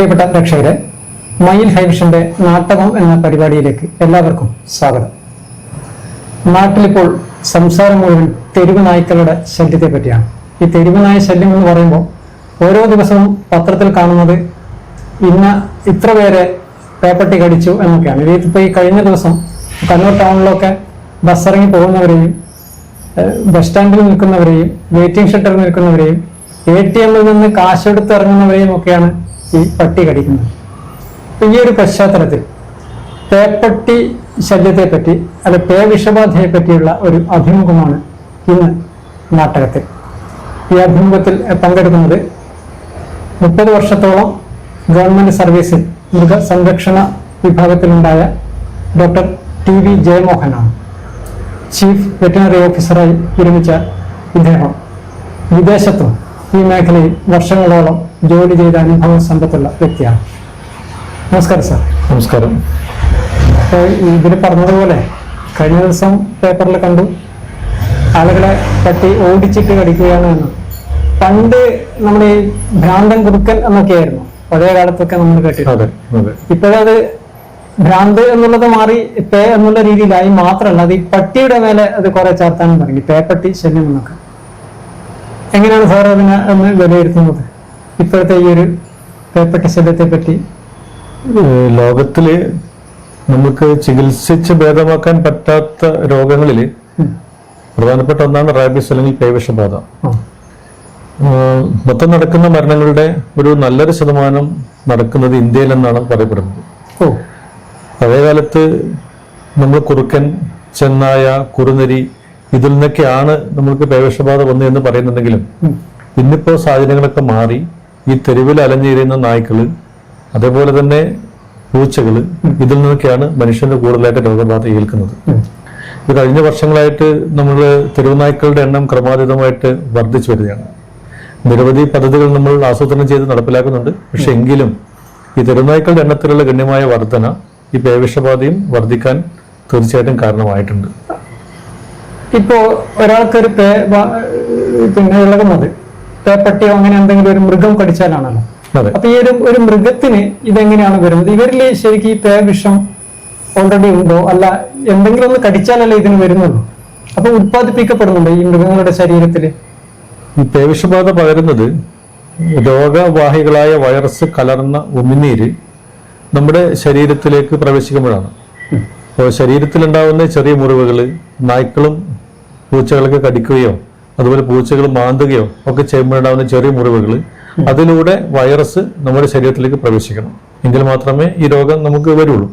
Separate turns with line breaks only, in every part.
പ്രിയപ്പെട്ട പ്രേക്ഷകരെ, മയിൽ ഹൈവിഷന്റെ നാട്ടകം എന്ന പരിപാടിയിലേക്ക് എല്ലാവർക്കും സ്വാഗതം. നാട്ടിലിപ്പോൾ സംസാരം മുഴുവൻ തെരുവ് നായ്ക്കളുടെ ശല്യത്തെ പറ്റിയാണ്. ഈ തെരുവ് നായ ശല്യം എന്ന് പറയുമ്പോൾ ഓരോ ദിവസവും പത്രത്തിൽ കാണുന്നത് ഇത്ര പേരെ പേപ്പട്ടി കടിച്ചു എന്നൊക്കെയാണ്. ഇതിപ്പോൾ ഈ കഴിഞ്ഞ ദിവസം കണ്ണൂർ ടൗണിലൊക്കെ ബസ് ഇറങ്ങി പോകുന്നവരെയും ബസ് സ്റ്റാൻഡിൽ നിൽക്കുന്നവരെയും വെയിറ്റിംഗ് ഷെൽട്ടറിൽ നിൽക്കുന്നവരെയും ATMിൽ നിന്ന് കാശെടുത്ത് ഇറങ്ങുന്നവരെയും ഒക്കെയാണ് ഈ പട്ടി കടിക്കുന്നത്. ഈ ഒരു പശ്ചാത്തലത്തിൽ പേപ്പട്ടി ശല്യത്തെ പറ്റി പേ വിഷബാധയെ പറ്റിയുള്ള ഒരു അഭിമുഖമാണ് ഇന്ന് നാട്ടകത്തിൽ. ഈ അഭിമുഖത്തിൽ പങ്കെടുക്കുന്നത് 30 വർഷത്തോളം ഗവൺമെന്റ് സർവീസിൽ മൃഗസംരക്ഷണ വിഭാഗത്തിലുണ്ടായ ഡോക്ടർ TV ജയമോഹനാണ്. ചീഫ് വെറ്റിനറി ഓഫീസറായി വിരമിച്ച ഇദ്ദേഹം വിദേശത്തും ഈ മേഖലയിൽ വർഷങ്ങളോളം ജോലി ചെയ്ത അനുഭവ സമ്പത്തുള്ള വ്യക്തിയാണ്. നമസ്കാരം സാർ.
നമസ്കാരം.
അപ്പോൾ ഇതിൽ പറഞ്ഞതുപോലെ കഴിഞ്ഞ ദിവസം പേപ്പറിൽ കണ്ടു ആളുകളെ പറ്റി ഓടിച്ചിട്ട് കടിക്കുകയാണ് എന്ന്. പണ്ട് നമ്മുടെ ഈ ഭ്രാന്തൻ കുറുക്കൻ എന്നൊക്കെയായിരുന്നു പഴയ കാലത്തൊക്കെ നമ്മൾ കേട്ടിട്ടുണ്ട്. ഇപ്പോഴത് ഭ്രാന്ത് എന്നുള്ളത് മാറി പേ എന്നുള്ള രീതിയിലായി. മാത്രമല്ല അത് ഈ പട്ടിയുടെ മേലെ അത് കുറെ ചേർത്താനും തുടങ്ങി, പേപ്പട്ടി ശല്യം എന്നൊക്കെ. എങ്ങനെയാണ് സാർ അതിനെ ഒന്ന് വിലയിരുത്തുന്നത് ഇപ്പോഴത്തെ ഈ ഒരു പേപ്പട്ടി ശല്യത്തെ പറ്റി?
ലോകത്തില് നമുക്ക് ചികിത്സിച്ച് ഭേദമാക്കാൻ പറ്റാത്ത രോഗങ്ങളിൽ പ്രധാനപ്പെട്ട ഒന്നാണ് റാബീസ് അല്ലെങ്കിൽ പേവിഷബാധ. മൊത്തം നടക്കുന്ന മരണങ്ങളുടെ ഒരു നല്ലൊരു ശതമാനം നടക്കുന്നത് ഇന്ത്യയിലെന്നാണ് പറയപ്പെടുന്നത്. പഴയകാലത്ത് നമ്മൾ കുറുക്കൻ, ചെന്നായ, കുറുനരി ഇതിൽ നിന്നൊക്കെയാണ് നമ്മൾക്ക് പേവിഷബാധ വന്നു എന്ന് പറയുന്നുണ്ടെങ്കിലും ഇന്നിപ്പോ സാഹചര്യങ്ങളൊക്കെ മാറി ഈ തെരുവിൽ അലഞ്ഞിരിയുന്ന നായ്ക്കള്, അതേപോലെ തന്നെ പൂച്ചകള്, ഇതിൽ നിന്നൊക്കെയാണ് മനുഷ്യന്റെ കൂടുതലായിട്ട് രോഗബാധ ഏൽക്കുന്നത്. ഇത് കഴിഞ്ഞ വർഷങ്ങളായിട്ട് നമ്മൾ തെരുവ് നായ്ക്കളുടെ എണ്ണം ക്രമാതീതമായിട്ട് വർദ്ധിച്ചു വരികയാണ്. നിരവധി പദ്ധതികൾ നമ്മൾ ആസൂത്രണം ചെയ്ത് നടപ്പിലാക്കുന്നുണ്ട്. പക്ഷെ എങ്കിലും ഈ തെരുവുനായ്ക്കളുടെ എണ്ണത്തിലുള്ള ഗണ്യമായ വർധന ഈ പേവിഷബാധയും വർദ്ധിക്കാൻ തീർച്ചയായിട്ടും കാരണമായിട്ടുണ്ട്.
ഇപ്പോ ഒരാൾക്കൊരു ഇളകുന്നത് പേപ്പട്ടിയോ അങ്ങനെ എന്തെങ്കിലും ഒരു മൃഗം കടിച്ചാലാണല്ലോ. അപ്പൊ ഈ ഒരു മൃഗത്തിന് ഇതെങ്ങനെയാണ് വരുന്നത്? ഇവരിൽ ശരിക്കും ഈ പേവിഷം ഓൾറെഡി ഉണ്ടോ, അല്ല എന്തെങ്കിലും ഒന്ന് കടിച്ചാലല്ലേ ഇതിന് വരുന്നുള്ളൂ? അപ്പൊ ഉത്പാദിപ്പിക്കപ്പെടുന്നുണ്ടോ ഈ മൃഗങ്ങളുടെ ശരീരത്തില്?
ഈ പേവിഷബാധ പകരുന്നത് രോഗവാഹികളായ വൈറസ് കലർന്ന ഉമിനീര് നമ്മുടെ ശരീരത്തിലേക്ക് പ്രവേശിക്കുമ്പോഴാണ്. അപ്പോൾ ശരീരത്തിലുണ്ടാവുന്ന ചെറിയ മുറിവുകൾ നായ്ക്കളും പൂച്ചകളൊക്കെ കടിക്കുകയോ അതുപോലെ പൂച്ചകൾ മാന്തുകയോ ഒക്കെ ചെയ്യുമ്പോഴുണ്ടാവുന്ന ചെറിയ മുറിവുകൾ, അതിലൂടെ വൈറസ് നമ്മുടെ ശരീരത്തിലേക്ക് പ്രവേശിക്കണം. എങ്കിൽ മാത്രമേ ഈ രോഗം നമുക്ക് വരുള്ളൂ.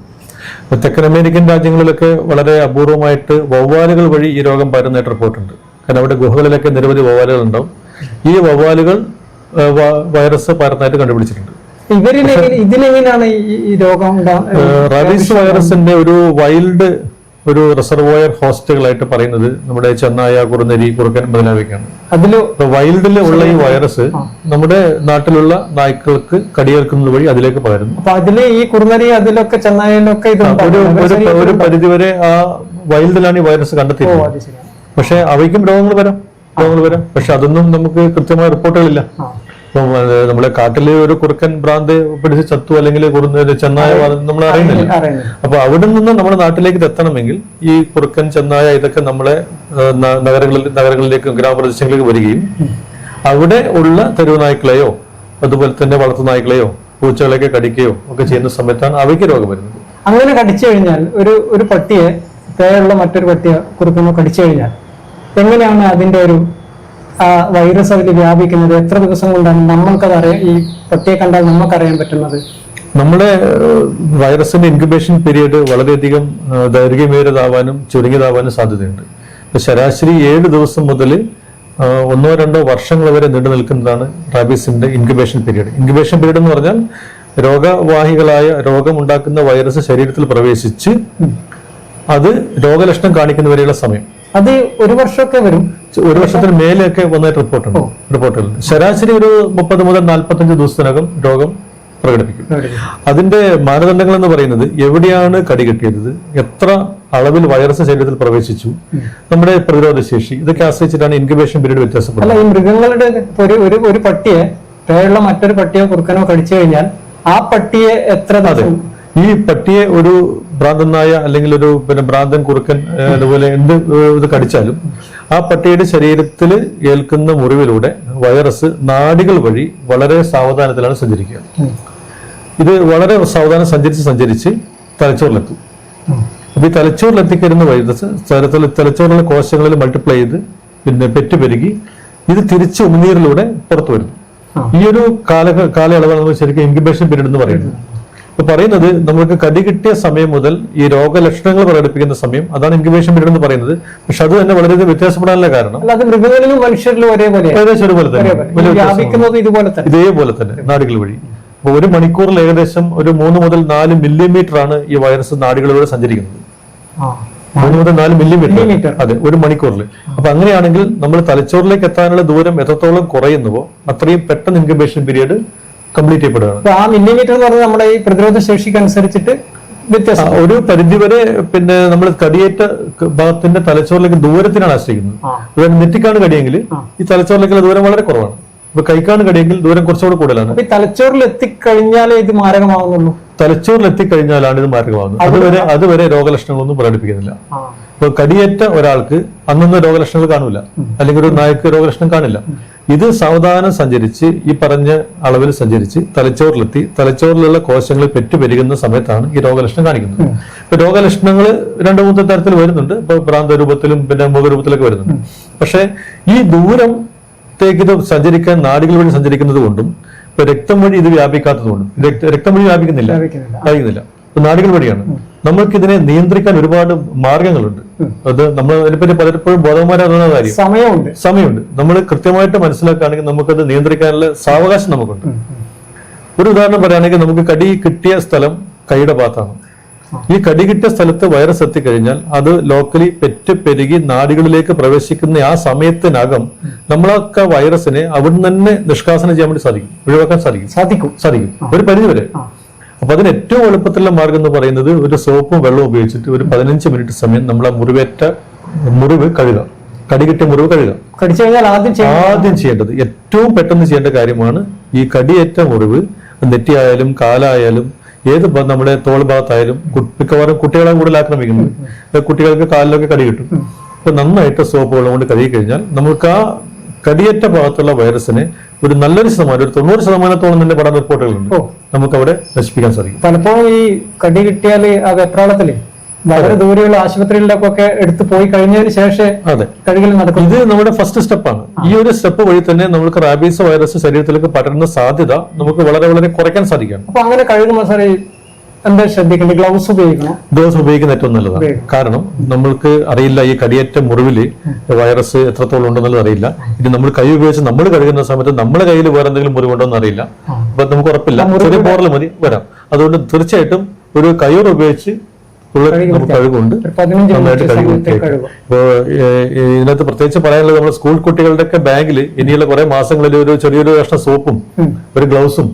തെക്കൻ അമേരിക്കൻ രാജ്യങ്ങളിലൊക്കെ വളരെ അപൂർവമായിട്ട് വവ്വാലുകൾ വഴി ഈ രോഗം പരന്നതായിട്ട് റിപ്പോർട്ടുണ്ട്. കാരണം അവിടെ ഗുഹകളിലൊക്കെ നിരവധി വവ്വാലുകൾ ഉണ്ടാവും. ഈ വവ്വാലുകൾ വൈറസ് പരന്നതായിട്ട് കണ്ടുപിടിച്ചിട്ടുണ്ട്.
ഇതിലെങ്ങനെയാണ് ഈ രോഗം?
റാബീസ് വൈറസിന്റെ ഒരു വൈൽഡ് ഒരു റിസർവോയർ ഹോസ്റ്റുകളായിട്ട് പറയുന്നത് നമ്മുടെ ചെന്നായ, കുറുനരി, കുറുക്കൻ മുതലായവയ്ക്കാണ്. വൈൽഡിൽ ഉള്ള ഈ വൈറസ് നമ്മുടെ നാട്ടിലുള്ള നായ്ക്കൾക്ക് കടിയേൽക്കുന്നത് വഴി അതിലേക്ക് പകരുന്നു.
അപ്പൊ അതില് ഈ കുറുനരി അതിലൊക്കെ ചെന്നായയിലൊക്കെ
ഒരു പരിധിവരെ ആ വൈൽഡിലാണ് ഈ വൈറസ് കണ്ടെത്തിയത്. പക്ഷെ അവയ്ക്കും രോഗങ്ങൾ വരാം. പക്ഷെ അതൊന്നും നമുക്ക് കൃത്യമായ റിപ്പോർട്ടുകളില്ല. ഇപ്പം നമ്മളെ കാട്ടില് ഒരു കുറുക്കൻ ഭ്രാന്ത് പിടിച്ച് ചത്തു അല്ലെങ്കിൽ ചെന്നായ നമ്മൾ അറിയുന്നില്ല. അപ്പൊ അവിടെ നിന്ന് നമ്മുടെ നാട്ടിലേക്ക് എത്തണമെങ്കിൽ ഈ കുറുക്കൻ, ചെന്നായ ഇതൊക്കെ നമ്മളെ നഗരങ്ങളിലേക്ക് ഗ്രാമപ്രദേശങ്ങളിലേക്ക് വരികയും അവിടെ ഉള്ള തെരുവ് നായ്ക്കളെയോ അതുപോലെ തന്നെ വളർത്തു നായ്ക്കളെയോ പൂച്ചകളെയൊക്കെ കടിക്കുകയോ ഒക്കെ ചെയ്യുന്ന സമയത്താണ് അവയ്ക്ക് രോഗം വരുന്നത്.
അങ്ങനെ കടിച്ചു കഴിഞ്ഞാൽ ഒരു പട്ടിയെ, പേയുള്ള മറ്റൊരു പട്ടിയെ കുറുക്കനോ കടിച്ചു കഴിഞ്ഞാൽ എങ്ങനെയാണ് അതിന്റെ ഒരു വൈറസ് അതിൽ വ്യാപിക്കുന്നത്? എത്ര ദിവസം കൊണ്ടാണ് നമ്മൾക്കത് ഈ പട്ടിയെ കണ്ടാൽ നമുക്കറിയാൻ പറ്റുന്നത്?
നമ്മുടെ വൈറസിന്റെ ഇൻക്യുബേഷൻ പീരീഡ് വളരെയധികം ദൈർഘ്യമേറിയതാവാനും ചുരുങ്ങിയതാവാനും സാധ്യതയുണ്ട്. ശരാശരി 7 ദിവസം മുതൽ 1-2 വർഷങ്ങൾ വരെ നീണ്ടു നിൽക്കുന്നതാണ് റാബീസിന്റെ ഇൻക്യുബേഷൻ പീരീഡ്. ഇൻക്യുബേഷൻ പീരീഡ് എന്ന് പറഞ്ഞാൽ രോഗവാഹികളായ രോഗമുണ്ടാക്കുന്ന വൈറസ് ശരീരത്തിൽ പ്രവേശിച്ച് അത് രോഗലക്ഷണം കാണിക്കുന്നവരെയുള്ള സമയം.
അത് 1 വർഷമൊക്കെ വരും.
1 വർഷത്തിന് മേലെയൊക്കെ വന്നായിട്ട് റിപ്പോർട്ടുകളുണ്ട്. ശരാശരി ഒരു 30 മുതൽ 45 ദിവസത്തിനകം രോഗം പ്രകടിപ്പിക്കും. അതിന്റെ മാനദണ്ഡങ്ങൾ എന്ന് പറയുന്നത് എവിടെയാണ് കടി കിട്ടിയത്, എത്ര അളവിൽ വൈറസ് ശരീരത്തിൽ പ്രവേശിച്ചു, നമ്മുടെ പ്രതിരോധ ശേഷി, ഇതൊക്കെ ആശ്രയിച്ചിട്ടാണ് ഇൻക്യുബേഷൻ പീരീഡ് വ്യത്യാസപ്പെടുന്നത്.
ഈ മൃഗങ്ങളുടെ ഒരു പട്ടിയെ പേയുള്ള മറ്റൊരു പട്ടിയോ കുറുക്കനോ കടിച്ചു കഴിഞ്ഞാൽ ആ പട്ടിയെ എത്ര ദിവസം
ഈ പട്ടിയെ ഒരു ഭ്രാന്തൻ നായ അല്ലെങ്കിൽ ഒരു ഭ്രാന്തൻ കുറുക്കൻ അതുപോലെ എന്ത് ഇത് കടിച്ചാലും ആ പട്ടിയുടെ ശരീരത്തിൽ ഏൽക്കുന്ന മുറിവിലൂടെ വൈറസ് നാഡികൾ വഴി വളരെ സാവധാനത്തിലാണ് സഞ്ചരിക്കുക. ഇത് വളരെ സാവധാനം സഞ്ചരിച്ച് തലച്ചോറിലെത്തും. അപ്പൊ ഈ തലച്ചോറിലെത്തിക്കരുന്ന വൈറസ് തലച്ചോറിലെ കോശങ്ങളിൽ മൾട്ടിപ്ലൈ ചെയ്ത് പെറ്റുപെരുകി ഇത് തിരിച്ച് ഉമിനീരിലൂടെ പുറത്തു വരുന്നു. ഈ ഒരു കാലയളവാണ് നമ്മൾ ശരിക്കും ഇൻക്യുബേഷൻ പീരീഡ് എന്ന് പറയുന്നത്. അപ്പൊ പറയുന്നത് നമുക്ക് കടി കിട്ടിയ സമയം മുതൽ ഈ രോഗലക്ഷണങ്ങൾ പ്രകടിപ്പിക്കുന്ന സമയം, അതാണ് ഇൻക്യുബേഷൻ പീരീഡ് എന്ന് പറയുന്നത്. പക്ഷെ അത് തന്നെ വളരെ വ്യത്യാസപ്പെടാനുള്ള കാരണം
മൃഗങ്ങളിലും മനുഷ്യരിലും
ഏകദേശം ഒരുപോലെ തന്നെ ഇതേപോലെ തന്നെ നാടുകൾ വഴി. അപ്പൊ ഒരു മണിക്കൂറിൽ ഏകദേശം ഒരു 3 മുതൽ 4 മില്ലിമീറ്റർ ആണ് ഈ വൈറസ് നാടുകളിലൂടെ സഞ്ചരിക്കുന്നത്. 3 മുതൽ 4 മില്ലിമീറ്റർ, അതെ, ഒരു മണിക്കൂറിൽ. അപ്പൊ അങ്ങനെയാണെങ്കിൽ നമ്മൾ തലച്ചോറിലേക്ക് എത്താനുള്ള ദൂരം എത്രത്തോളം കുറയുന്നുവോ അത്രയും പെട്ടെന്ന് ഇൻക്യുബേഷൻ പീരീഡ് കംപ്ലീറ്റ് ചെയ്യപ്പെടുകയാണ്.
ആ മില്ലിമീറ്റർ എന്ന് പറഞ്ഞാൽ നമ്മുടെ ഈ പ്രതിരോധ ശേഷിക്ക് അനുസരിച്ചിട്ട് വ്യത്യാസം.
ഒരു പരിധിവരെ നമ്മൾ കടിയേറ്റ ഭാഗത്തിന്റെ തലച്ചോറിലേക്ക് ദൂരത്തിനാണ് ആശ്രയിക്കുന്നത്. നെറ്റിക്കാണ് കടിയെങ്കിൽ ഈ തലച്ചോറിലേക്കുള്ള ദൂരം വളരെ കുറവാണ്. ഇപ്പൊ കൈക്കാണ് കടിയെങ്കിൽ ദൂരം കുറച്ചുകൂടെ കൂടുതലാണ്.
തലച്ചോറിൽ എത്തിക്കഴിഞ്ഞാലേ ഇത് മാരകമാകുന്നുള്ളൂ.
തലച്ചോറിൽ എത്തിക്കഴിഞ്ഞാലാണ് ഇത് മാരകമാകുന്നത്. അതുവരെ രോഗലക്ഷണങ്ങളൊന്നും പ്രകടിപ്പിക്കുന്നില്ല. ഇപ്പൊ കടിയേറ്റ ഒരാൾക്ക് അന്നൊന്നും രോഗലക്ഷണങ്ങൾ കാണൂല, അല്ലെങ്കിൽ ഒരു നായ്ക്ക് രോഗലക്ഷണം കാണില്ല. ഇത് സാവധാനം സഞ്ചരിച്ച് ഈ പറഞ്ഞ അളവിൽ സഞ്ചരിച്ച് തലച്ചോറിലെത്തി തലച്ചോറിലുള്ള കോശങ്ങൾ പെറ്റുപെരുകുന്ന സമയത്താണ് ഈ രോഗലക്ഷണം കാണിക്കുന്നത്. ഇപ്പൊ രോഗലക്ഷണങ്ങൾ 2-3 തരത്തിൽ വരുന്നുണ്ട്. ഇപ്പൊ ഭ്രാന്ത രൂപത്തിലും മുഖരൂപത്തിലൊക്കെ വരുന്നുണ്ട്. പക്ഷെ ഈ ദൂരത്തേക്ക് ഇത് സഞ്ചരിക്കാൻ നാഡികൾ വഴി സഞ്ചരിക്കുന്നത് കൊണ്ടും ഇപ്പൊ രക്തം വഴി ഇത് വ്യാപിക്കാത്തത് കൊണ്ടും രക്തം വഴി വ്യാപിക്കുന്നില്ല, നാഡികൾ വഴിയാണ്. നമ്മൾക്ക് ഇതിനെ നിയന്ത്രിക്കാൻ ഒരുപാട് മാർഗങ്ങളുണ്ട്. അത് നമ്മൾ അതിനെപ്പറ്റി പലപ്പോഴും ബോധവാന്മാരാകുന്ന കാര്യം സമയമുണ്ട്. നമ്മൾ കൃത്യമായിട്ട് മനസ്സിലാക്കുകയാണെങ്കിൽ നമുക്കത് നിയന്ത്രിക്കാനുള്ള സാവകാശം നമുക്കുണ്ട്. ഒരു ഉദാഹരണം പറയുകയാണെങ്കിൽ നമുക്ക് കടി കിട്ടിയ സ്ഥലം കൈയുടെ ഭാഗത്താണ്. ഈ കടി കിട്ടിയ സ്ഥലത്ത് വൈറസ് എത്തിക്കഴിഞ്ഞാൽ അത് ലോക്കലി പെരുകി നാഡികളിലേക്ക് പ്രവേശിക്കുന്ന ആ സമയത്തിനകം നമ്മളൊക്കെ വൈറസിനെ അവിടുന്ന് തന്നെ നിഷ്കാസനം ചെയ്യാൻ വേണ്ടി സാധിക്കും, ഒഴിവാക്കാൻ സാധിക്കും ഒരു പരിധിവരെ. അപ്പൊ അതിന് ഏറ്റവും എളുപ്പത്തിലുള്ള മാർഗം എന്ന് പറയുന്നത് ഒരു സോപ്പും വെള്ളവും ഉപയോഗിച്ചിട്ട് ഒരു 15 മിനിറ്റ് സമയം നമ്മൾ ആ മുറിവ് കഴുകുക, കടികിട്ടിയ മുറിവ് കഴുകുക.
കടിച്ചു കഴിഞ്ഞാൽ
ആദ്യം ചെയ്യേണ്ടത്, ഏറ്റവും പെട്ടെന്ന് ചെയ്യേണ്ട കാര്യമാണ് ഈ കടിയേറ്റ മുറിവ്. നെറ്റിയായാലും കാലായാലും ഏത് നമ്മുടെ തോൾ ഭാഗത്തായാലും, മിക്കവാറും കുട്ടികളെ കൂടുതൽ ആക്രമിക്കുന്നത്, കുട്ടികൾക്ക് കാലിലൊക്കെ കടി കിട്ടും. അപ്പൊ നന്നായിട്ട് സോപ്പ് വെള്ളം കൊണ്ട് കഴുകി കഴിഞ്ഞാൽ നമുക്ക് ആ കടിയേറ്റ ഭാഗത്തുള്ള വൈറസിനെ ഒരു നല്ലൊരു ശതമാനം, ഒരു 90% തന്നെ പഠന റിപ്പോർട്ടുകളുണ്ട്, നമുക്ക് അവിടെ നശിപ്പിക്കാൻ സാധിക്കും.
പലപ്പോഴും ഈ കടി കിട്ടിയാല് ആ വെപ്രാളത്തില് വളരെ ദൂരെയുള്ള ആശുപത്രികളിലേക്കൊക്കെ എടുത്തു പോയി കഴിഞ്ഞതിന് ശേഷം കഴുകൽ നടക്കും.
ഇത് നമ്മുടെ ഫസ്റ്റ് സ്റ്റെപ്പാണ്. ഈ ഒരു സ്റ്റെപ്പ് വഴി തന്നെ നമുക്ക് റാബീസ് വൈറസ് ശരീരത്തിലേക്ക് പടരുന്ന സാധ്യത നമുക്ക് വളരെ വളരെ കുറയ്ക്കാൻ സാധിക്കും.
അപ്പൊ അങ്ങനെ കഴുകുമ്പോൾ സാറേ എന്താ ശ്രദ്ധിക്കേണ്ടത്? ഗ്ലൗസ്
ഉപയോഗിക്കുന്ന ഏറ്റവും നല്ലതാണ്. കാരണം നമ്മൾക്ക് അറിയില്ല ഈ കടിയേറ്റ മുറിവില് വൈറസ് എത്രത്തോളം ഉണ്ടെന്നുള്ളത് അറിയില്ല. ഇനി നമ്മൾ കൈ ഉപയോഗിച്ച് നമ്മൾ കഴുകുന്ന സമയത്ത് നമ്മുടെ കയ്യിൽ വേറെ എന്തെങ്കിലും മുറിവുണ്ടോ എന്ന് അറിയില്ല. അപ്പൊ നമുക്ക് ഉറപ്പില്ല, ചെറിയ പോറൽ മതി വരാം. അതുകൊണ്ട് തീർച്ചയായിട്ടും ഒരു കയ്യൂർ ഉപയോഗിച്ച് നമുക്ക് കഴുകുണ്ട് നന്നായിട്ട് കഴുകും. ഇപ്പോ ഇതിനകത്ത് പ്രത്യേകിച്ച് പറയാനുള്ളത്, നമ്മുടെ സ്കൂൾ കുട്ടികളുടെ ഒക്കെ ബാഗിൽ ഇനിയുള്ള കുറെ മാസങ്ങളിൽ ഒരു ചെറിയൊരു കഷ്ണം സോപ്പും ഒരു ഗ്ലൗസും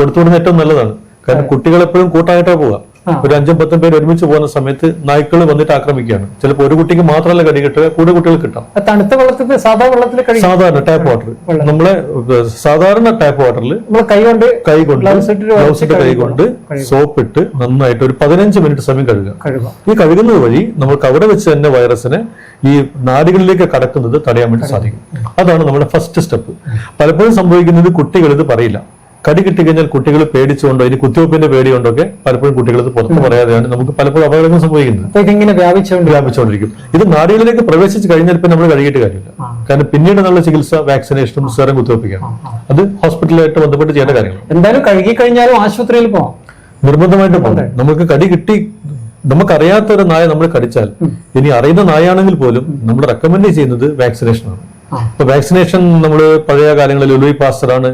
കൊടുത്തുവിടുന്ന ഏറ്റവും നല്ലതാണ്. കാരണം കുട്ടികൾ എപ്പോഴും കൂട്ടായിട്ടാ പോവുക. ഒരു 5-10 പേര് ഒരുമിച്ച് പോകുന്ന സമയത്ത് നായ്ക്കൾ വന്നിട്ട് ആക്രമിക്കുകയാണ്. ചിലപ്പോൾ ഒരു കുട്ടിക്ക് മാത്രമല്ല കടി കിട്ടുക, കൂടുതൽ കുട്ടികൾ കിട്ടാം.
തണുത്ത വെള്ളത്തിൽ
സാധാരണ ടാപ്പ് വാട്ടർ, നമ്മളെ സാധാരണ ടാപ്പ് വാട്ടറിൽ കൈകൊണ്ട് സോപ്പിട്ട് നന്നായിട്ട് ഒരു 15 മിനിറ്റ് സമയം കഴുകുക. ഈ കഴുകുന്നത് വഴി നമുക്ക് അവിടെ വെച്ച് തന്നെ വൈറസിനെ ഈ നാടികളിലേക്ക് കടക്കുന്നത് തടയാൻ വേണ്ടി സാധിക്കും. അതാണ് നമ്മുടെ ഫസ്റ്റ് സ്റ്റെപ്പ്. പലപ്പോഴും സംഭവിക്കുന്നത് കുട്ടികൾ ഇത് പറയില്ല. കടി കിട്ടിക്കഴിഞ്ഞാൽ കുട്ടികൾ പേടിച്ചുകൊണ്ടോ ഇനി കുത്തിവെപ്പിന്റെ പേടികൊണ്ടൊക്കെ പലപ്പോഴും കുട്ടികൾ പുറത്ത് പറയാതെയാണ് നമുക്ക് പലപ്പോഴും അപകടങ്ങൾ സംഭവിക്കുന്നത്. വ്യാപിച്ചുകൊണ്ടിരിക്കും. ഇത് നാടികളിലേക്ക് പ്രവേശിച്ച് കഴിഞ്ഞാൽ ഇപ്പൊ നമ്മൾ കഴുകിയിട്ട് കാര്യമില്ല. കാരണം പിന്നീട് നല്ല ചികിത്സ, വാക്സിനേഷനും സെറം കുത്തിവെപ്പിക്കണം. അത് ഹോസ്പിറ്റലായിട്ട് ബന്ധപ്പെട്ട് ചെയ്യേണ്ട കാര്യങ്ങൾ.
എന്തായാലും കഴുകി കഴിഞ്ഞാലും ആശുപത്രിയിൽ പോകാം,
നിർബന്ധമായിട്ട് പോകണം. നമുക്ക് കടി കിട്ടി, നമുക്കറിയാത്ത ഒരു നായ നമ്മൾ കടിച്ചാൽ, ഇനി അറിയുന്ന നായാണെങ്കിൽ പോലും നമ്മൾ റെക്കമെൻഡ് ചെയ്യുന്നത് വാക്സിനേഷനാണ്. ഇപ്പൊ വാക്സിനേഷൻ നമ്മൾ പഴയ കാലങ്ങളിൽ ലൂയി പാസ്റ്ററാണ്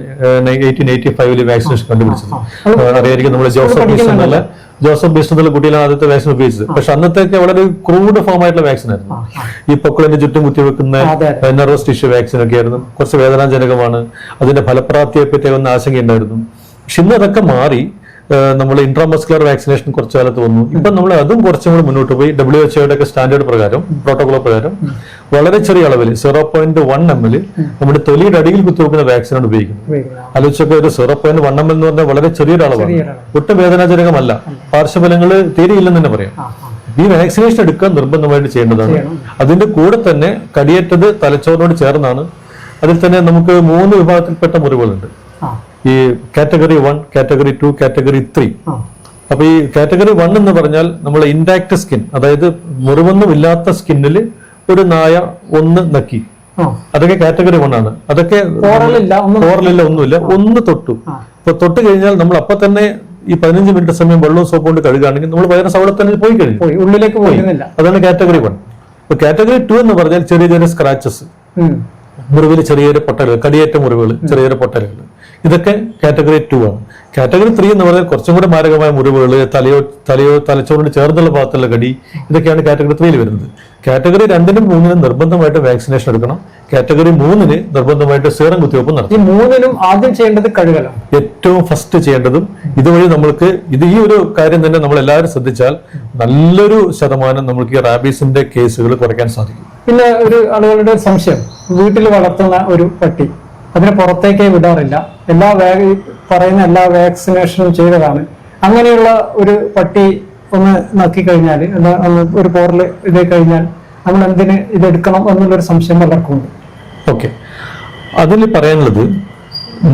1885 വാക്സിനേഷൻ കണ്ടുപിടിച്ചത്. അറിയായിരിക്കും, നമ്മൾ ജോസഫ് ബീസ്റ്റ് എന്നുള്ള കുട്ടിയിലാണ് ആദ്യത്തെ വാക്സിൻ ഉപയോഗിച്ചത്. പക്ഷെ അന്നത്തേക്ക് വളരെ ക്രൂഡ് ഫോം ആയിട്ടുള്ള വാക്സിൻ ആയിരുന്നു. ഈ പൊക്കിളിന്റെ ചുറ്റും കുത്തിവെക്കുന്ന നെർവസ് ടിഷ്യൂ വാക്സിൻ ഒക്കെ ആയിരുന്നു. കുറച്ച് വേദനാജനകമാണ്. അതിന്റെ ഫലപ്രാപ്തിയെ പറ്റി ഒന്ന് ആശങ്കയുണ്ടായിരുന്നു. പക്ഷെ ഇന്ന് അതൊക്കെ മാറി നമ്മൾ ഇൻട്രാമസ്കുലർ വാക്സിനേഷൻ കുറച്ചു കാലത്ത് വന്നു. ഇപ്പം നമ്മൾ അതും കുറച്ചും കൂടി മുന്നോട്ട് പോയി WHO ഒക്കെ സ്റ്റാൻഡേർഡ് പ്രകാരം, പ്രോട്ടോകോൾ പ്രകാരം വളരെ ചെറിയ അളവിൽ 0.1 ml നമ്മുടെ തൊലിയുടെ അടിയിൽ കുത്തിവെക്കുന്ന വാക്സിനാണ് ഉപയോഗിക്കുന്നത്. ആലോചിച്ചപ്പോൾ ഒരു 0.1 ml എന്ന് പറഞ്ഞാൽ വളരെ ചെറിയൊരു അളവാണ്, ഒട്ടും വേദനാജനകമല്ല, പാർശ്വഫലങ്ങൾ തീരെയില്ലെന്ന് തന്നെ പറയാം. ഈ വാക്സിനേഷൻ എടുക്കാൻ നിർബന്ധമായിട്ട് ചെയ്യേണ്ടതാണ്. അതിന്റെ കൂടെ തന്നെ കടിയേറ്റത് തലച്ചോറിനോട് ചേർന്നാണ്. അതിൽ തന്നെ നമുക്ക് 3 വിഭാഗത്തിൽപ്പെട്ട മുറിവുകളുണ്ട്. ഈ കാറ്റഗറി 1, കാറ്റഗറി 2, കാറ്റഗറി 3. അപ്പൊ ഈ കാറ്റഗറി 1 എന്ന് പറഞ്ഞാൽ നമ്മളെ ഇൻടാക്ട് സ്കിൻ, അതായത് മുറിവൊന്നും ഇല്ലാത്ത സ്കിന്നിൽ ഒരു നായ ഒന്ന് നക്കി, അതൊക്കെ കാറ്റഗറി 1 ആണ്. അതൊക്കെ പോറലില്ല, ഒന്നുമില്ല, ഒന്ന് തൊട്ടു. അപ്പൊ തൊട്ട് കഴിഞ്ഞാൽ നമ്മൾ അപ്പൊ തന്നെ ഈ 15 മിനിറ്റ് സമയം വെള്ളവും സോപ്പ് കൊണ്ട് കഴുകുകയാണെങ്കിൽ നമ്മൾ വൈറസ് അവിടെ തന്നെ പോയി കഴിഞ്ഞു,
ഉള്ളിലേക്ക് പോയി.
അതാണ് കാറ്റഗറി 1. അപ്പൊ കാറ്റഗറി 2 എന്ന് പറഞ്ഞാൽ ചെറിയ ചെറിയ സ്ക്രാച്ചസ്, മുറിവിൽ ചെറിയൊരു പൊട്ടലുകൾ, കടിയേറ്റ മുറിവുകൾ, ചെറിയൊരു പൊട്ടലുകൾ, ഇതൊക്കെ കാറ്റഗറി 2 ആണ്. കാറ്റഗറി 3 എന്ന് പറഞ്ഞാൽ കുറച്ചും കൂടെ മാരകമായ മുറിവുകൾ, തലച്ചോറിന് ചേർന്നുള്ള ഭാഗത്തുള്ള കടി, ഇതൊക്കെയാണ് കാറ്റഗറി 3 വരുന്നത്. കാറ്റഗറി 2-നും 3-നും നിർബന്ധമായിട്ട് വാക്സിനേഷൻ എടുക്കണം. കാറ്റഗറി 3-ന് നിർബന്ധമായിട്ട് സീറം കുത്തിവയ്പ്പ് നടത്തും.
ഈ 3-നും ആദ്യം ചെയ്യേണ്ടത് കഴുകലാണ്,
ഏറ്റവും ഫസ്റ്റ് ചെയ്യേണ്ടതും. ഇതുവഴി നമ്മൾക്ക് ഈ ഒരു കാര്യം തന്നെ നമ്മൾ എല്ലാവരും ശ്രദ്ധിച്ചാൽ നല്ലൊരു ശതമാനം നമുക്ക് ഈ റാബീസിന്റെ കേസുകൾ കുറയ്ക്കാൻ സാധിക്കും.
പിന്നെ ഒരു ആളുകളുടെ സംശയം, വീട്ടിൽ വളർത്തുന്ന ഒരു പട്ടി, അതിനെ പുറത്തേക്കേ വിടാറില്ല, പറയുന്ന എല്ലാ വാക്സിനേഷനും ചെയ്തതാണ്. അങ്ങനെയുള്ള ഒരു പട്ടി ഒന്ന് നക്കിക്കഴിഞ്ഞാൽ, ഒരു പോറൽ ഇത് കഴിഞ്ഞാൽ നമ്മൾ എന്തിന് ഇതെടുക്കണം എന്നുള്ളൊരു സംശയം പലർക്കുണ്ട്.
ഓക്കെ, അതിൽ പറയാനുള്ളത്,